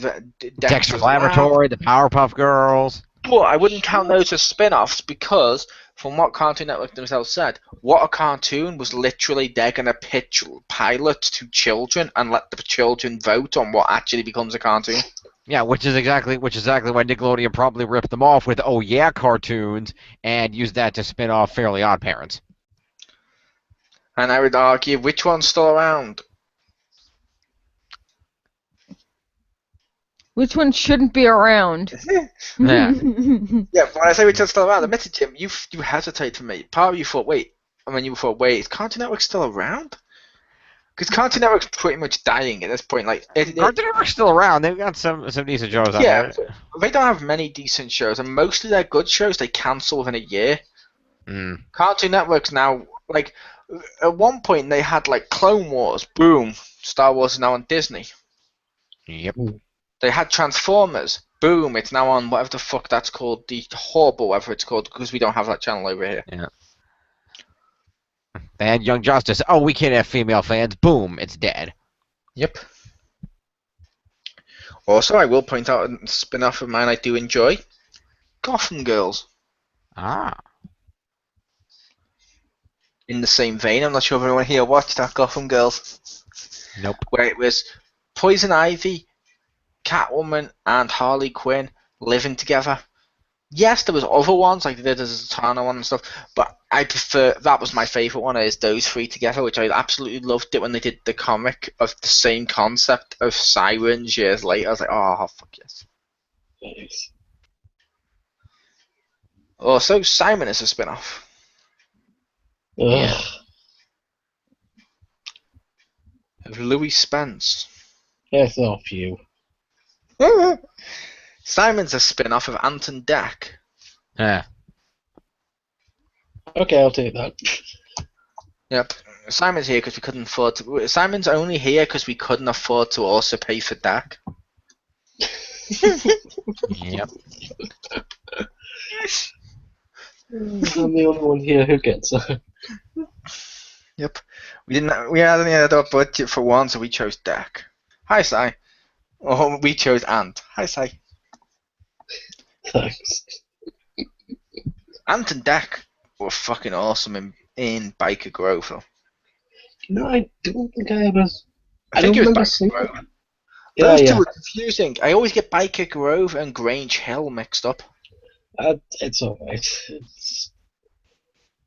Dexter's Laboratory, the Powerpuff Girls. But I wouldn't count those as spin-offs because, from what Cartoon Network themselves said, What a Cartoon was literally they're going to pitch pilot to children and let the children vote on what actually becomes a cartoon. Yeah, which is exactly why Nickelodeon probably ripped them off with Oh Yeah cartoons and used that to spin off Fairly Odd Parents. And I would argue, which one's still around? Which one shouldn't be around? Yeah. Yeah, when I say which one's still around, admit it, Jim, you hesitate for me. Part of you thought, wait, is Cartoon Network still around? Because Cartoon Network's pretty much dying at this point. Like, Cartoon Network's still around. They've got some decent shows out yeah, there. they don't have many decent shows, and most of their good shows they cancel within a year. Mm. Cartoon Network's now, like, at one point they had, like, Clone Wars, boom, Star Wars is now on Disney. Yep. They had Transformers, boom, it's now on whatever the fuck that's called, the Hub or whatever it's called, because we don't have that channel over here. Yeah. They had Young Justice. Oh, we can't have female fans. Boom, it's dead. Yep. Also, I will point out a spin-off of mine I do enjoy, Gotham Girls. Ah. In the same vein, I'm not sure if anyone here watched that Gotham Girls. Nope. Where it was Poison Ivy, Catwoman, and Harley Quinn living together. Yes, there was other ones, like they did a Zatanna one and stuff, but I prefer, that was my favourite one, is those three together, which I absolutely loved it when they did the comic of the same concept of Sirens years later. I was like, oh, fuck yes. Nice. Also, Simon is a spin-off. Yeah. Of Louis Spence. That's off you. Simon's a spin-off of Ant and Dec. Yeah. Okay, I'll take that. Yep. Simon's here because we couldn't afford to. Simon's only here because we couldn't afford to also pay for Dec. Yep. I'm the only one here who gets it. Yep. We only had our budget for one, so we chose Dec. Hi, Si. Or we chose Ant. Hi, Si. Thanks. Ant and Dec were fucking awesome in Biker Grove, though. No, I don't think I ever. I think it was remember Biker seeing Grove. it. Yeah, Those yeah. two are confusing. I always get Biker Grove and Grange Hill mixed up. It's alright.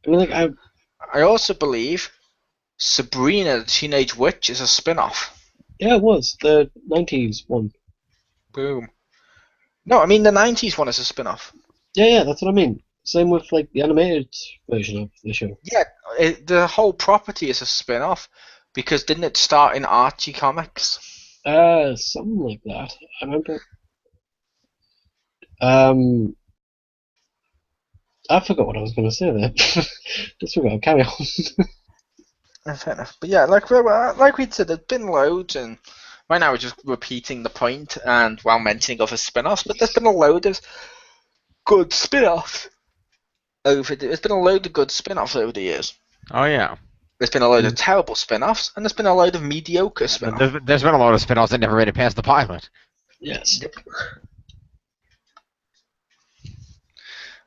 I mean, like, I also believe Sabrina the Teenage Witch is a spin-off. yeah, it was the 90s one. Boom. No, I mean the 90s one is a spin-off. Yeah, that's what I mean. Same with like the animated version of the show. Yeah, the whole property is a spin-off because didn't it start in Archie Comics? Something like that. I remember. I forgot what I was going to say there. Just forgot. Carry on. Fair enough. But yeah, like we said, there's been loads, and right now we're just repeating the point and while mentioning other spin-offs, but there's been a load of good spin-offs there's been a load of good spin-offs over the years. Oh, yeah. There's been a load of terrible spin-offs, and there's been a load of mediocre spin-offs. There's been a lot of spin-offs that never made it past the pilot. Yes.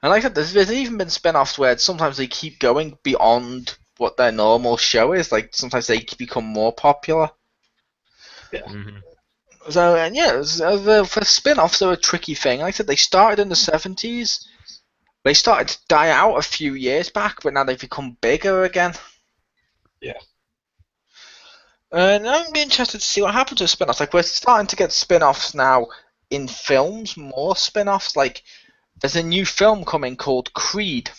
And like I said, there's even been spin-offs where sometimes they keep going beyond what their normal show is. Like, sometimes they become more popular. Yeah. Mm-hmm. So, and yeah, for spin-offs, they're a tricky thing. Like I said, they started in the 70s. They started to die out a few years back, but now they've become bigger again. Yeah. And I'm interested to see what happens with spin-offs. Like, we're starting to get spin-offs now in films, more spin-offs. Like, there's a new film coming called Creed.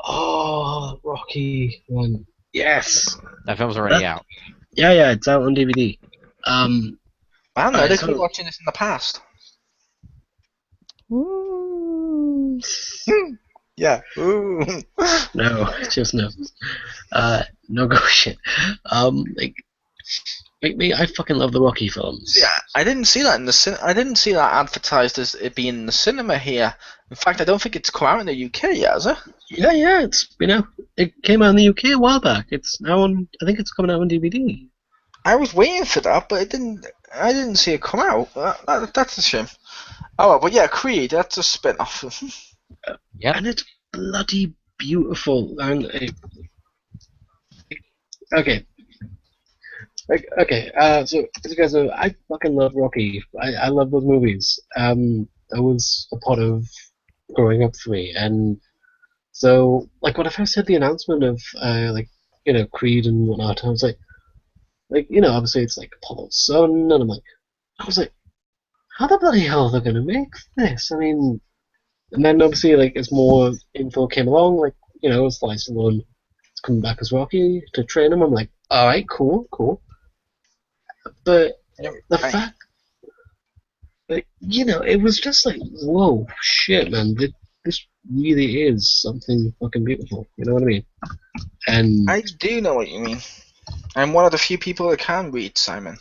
Oh, Rocky one. Yes. That film's already out. Yeah, it's out on DVD. I don't know, Alright, they could be so watching this in the past. Ooh. Yeah. Ooh. no, just no. No go shit. Like me, I fucking love the Rocky films. Yeah, I didn't see that in the I didn't see that advertised as it being in the cinema here. In fact, I don't think it's come out in the UK yet, has it? Yeah, it's it came out in the UK a while back. It's now on. I think it's coming out on DVD. I was waiting for that, but it didn't. I didn't see it come out. That's a shame. Oh well, but yeah, Creed. That's a spin-off. Yep. And it's bloody beautiful. And okay, so as you guys know, I fucking love Rocky. I love those movies. That was a part of growing up for me, and so like when I first heard the announcement of Creed and whatnot, I was like obviously it's like Apollo's son, and I was like, how the bloody hell are they gonna make this? I mean, and then obviously like as more info came along, like Sly Stallone is coming back as Rocky to train him. I'm like, all right, cool. But the fact that it was just like, whoa, shit, man, this really is something fucking beautiful. You know what I mean? And I do know what you mean. I'm one of the few people that can read, Simon.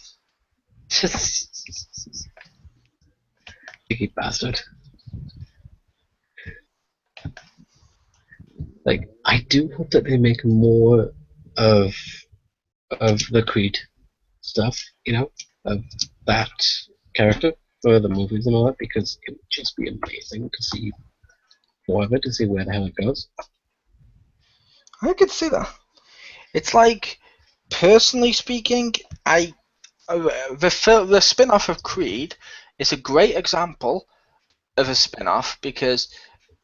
cheeky bastard. Like, I do hope that they make more of the Creed stuff, of that character for the movies and all that, because it would just be amazing to see more of it, to see where the hell it goes. I could see that. It's like, personally speaking, the spin-off of Creed is a great example of a spin-off because,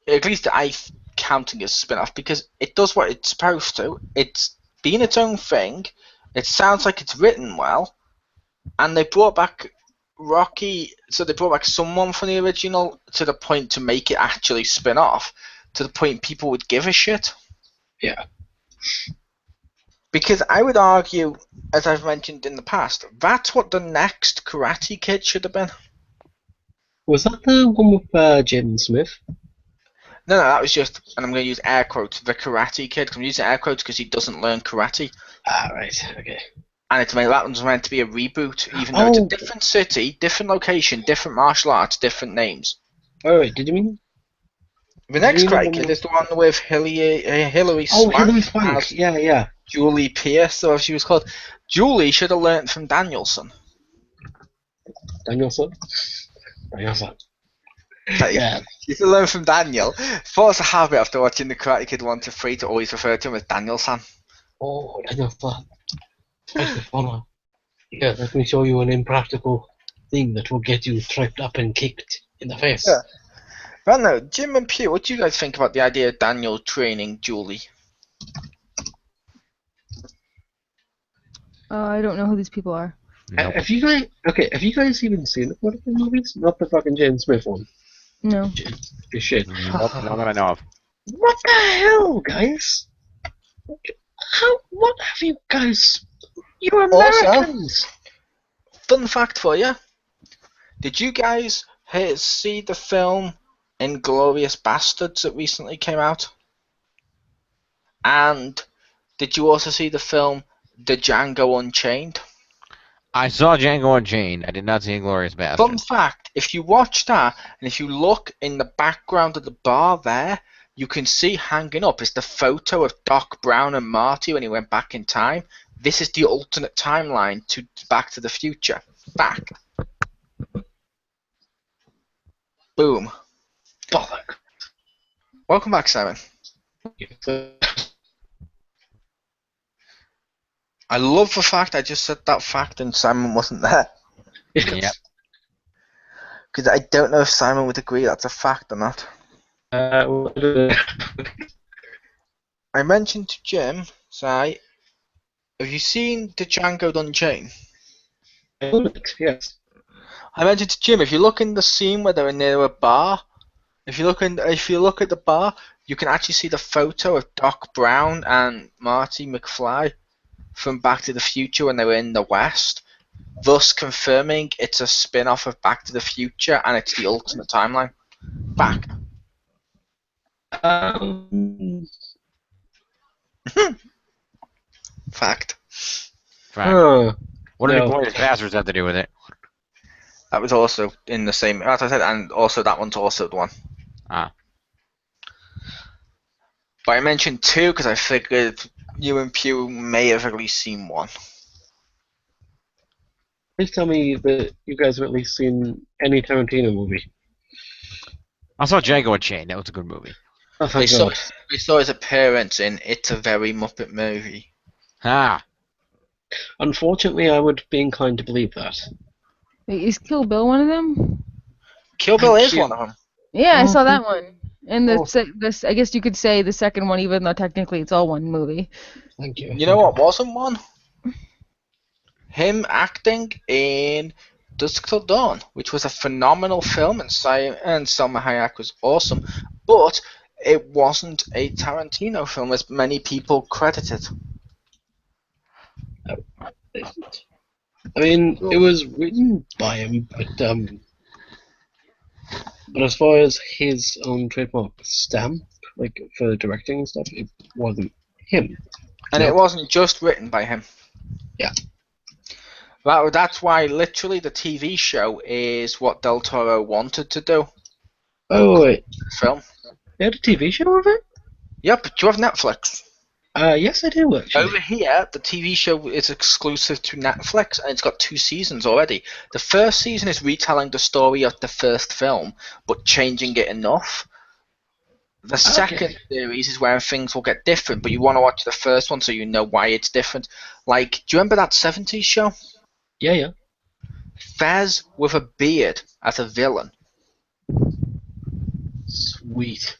at least I counting as a spin-off, because it does what it's supposed to. It's being its own thing. It sounds like it's written well, and they brought back Rocky. So they brought back someone from the original to the point to make it actually spin off, to the point people would give a shit. Yeah. Because I would argue, as I've mentioned in the past, that's what the next Karate Kid should have been. Was that the one with Jaden Smith? No, that was just, and I'm going to use air quotes, the Karate Kid. I'm using air quotes because he doesn't learn karate. Ah, right, okay. And that one's meant to be a reboot, even though it's a different city, different location, different martial arts, different names. Oh, wait, did you mean? The next Karate Kid is the one with Hilary Swank. Oh, Hilary Swank, yeah. Julie Pierce, or she was called. Julie should have learnt from Danielson. Danielson? Yeah. You should learn from Daniel. Force a habit after watching the Karate Kid 1 to 3 to always refer to him as Danielson. Oh, Danielson. Yeah, let me show you an impractical thing that will get you tripped up and kicked in the face. Yeah. Well, no, Jim and Pew, what do you guys think about the idea of Daniel training Julie? I don't know who these people are. Nope. Have you guys even seen one of the movies? Not the fucking Jaden Smith one. No. Shit. Nope, not that I know of. What the hell, guys? What have you guys? You're Americans! Fun fact for you. Did you guys see the film Inglourious Bastards that recently came out? And did you also see the film The Django Unchained? I saw Django Unchained. I did not see Inglourious Basterds. Fun fact, if you watch that, and if you look in the background of the bar there, you can see hanging up is the photo of Doc Brown and Marty when he went back in time. This is the alternate timeline to Back to the Future. Fact. Boom. Bollock. Welcome back, Simon. I love the fact I just said that fact and Simon wasn't there. Yep. Because I don't know if Simon would agree that's a fact or not. I mentioned to Jim, have you seen the Django Unchained? Yes. I mentioned to Jim, if you look in the scene where they're near a bar, If you look at the bar, you can actually see the photo of Doc Brown and Marty McFly from Back to the Future when they were in the West, thus confirming it's a spin-off of Back to the Future and it's the alternate timeline. Back. Fact. Fact. What did No. Glorious Bastards have to do with it? That was also in the same, as I said, and also that one's also the one. Ah. But I mentioned two because I figured you and Pew may have at least seen one. Please tell me that you guys have at least seen any Tarantino movie. I saw Django Unchained. That was a good movie. Oh, I thank saw, God. I saw his appearance in It's a Very Muppet Movie. Ah. Unfortunately, I would be inclined to believe that. Wait, is Kill Bill one of them? Kill Bill Thank is you. one of them. Yeah, I Oh, saw that one. And oh. this, I guess you could say the second one, even though technically it's all one movie. Thank you. You know what wasn't one? Him acting in Dusk Till Dawn, which was a phenomenal film, and Salma Hayek was awesome, but it wasn't a Tarantino film as many people credited. I mean, it was written by him, but as far as his own trademark stamp, like for directing and stuff, it wasn't him. And No. it wasn't just written by him. Yeah. That's why literally the TV show is what Del Toro wanted to do. Oh wait, Film. they had a TV show of it? Yep, do you have Netflix? Yes, I do actually. Over here, the TV show is exclusive to Netflix, and it's got 2 seasons already. The first season is retelling the story of the first film, but changing it enough. The second series is where things will get different, but you want to watch the first one so you know why it's different. Like, do you remember that 70s show? Yeah. Fez with a beard as a villain. Sweet.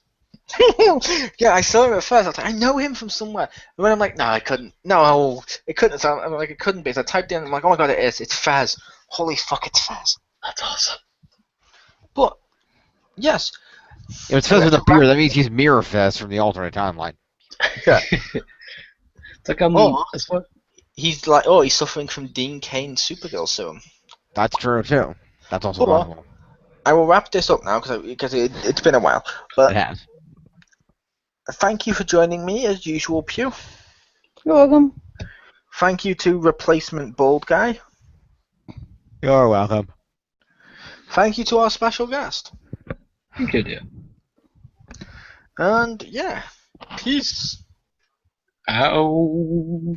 Yeah, I saw him at first. I was like, I know him from somewhere. And then I'm like, no, I couldn't. No, it couldn't. So I'm like, it couldn't be. So I typed in. I'm like, oh my god, it is. It's Fez. Holy fuck, it's Fez. That's awesome. But yes, If it's Fez with a beard, that means he's Mirror Fez from the alternate timeline. Yeah. It's like Oh. as far he's like, he's suffering from Dean Kane's Supergirl serum. That's true too. That's also Hold on. possible. I will wrap this up now because it's been a while. But It has. thank you for joining me as usual, Pew. You're welcome. Thank you to Replacement Bald Guy. You're welcome. Thank you to our special guest. thank you, dear. And yeah, peace. Ow.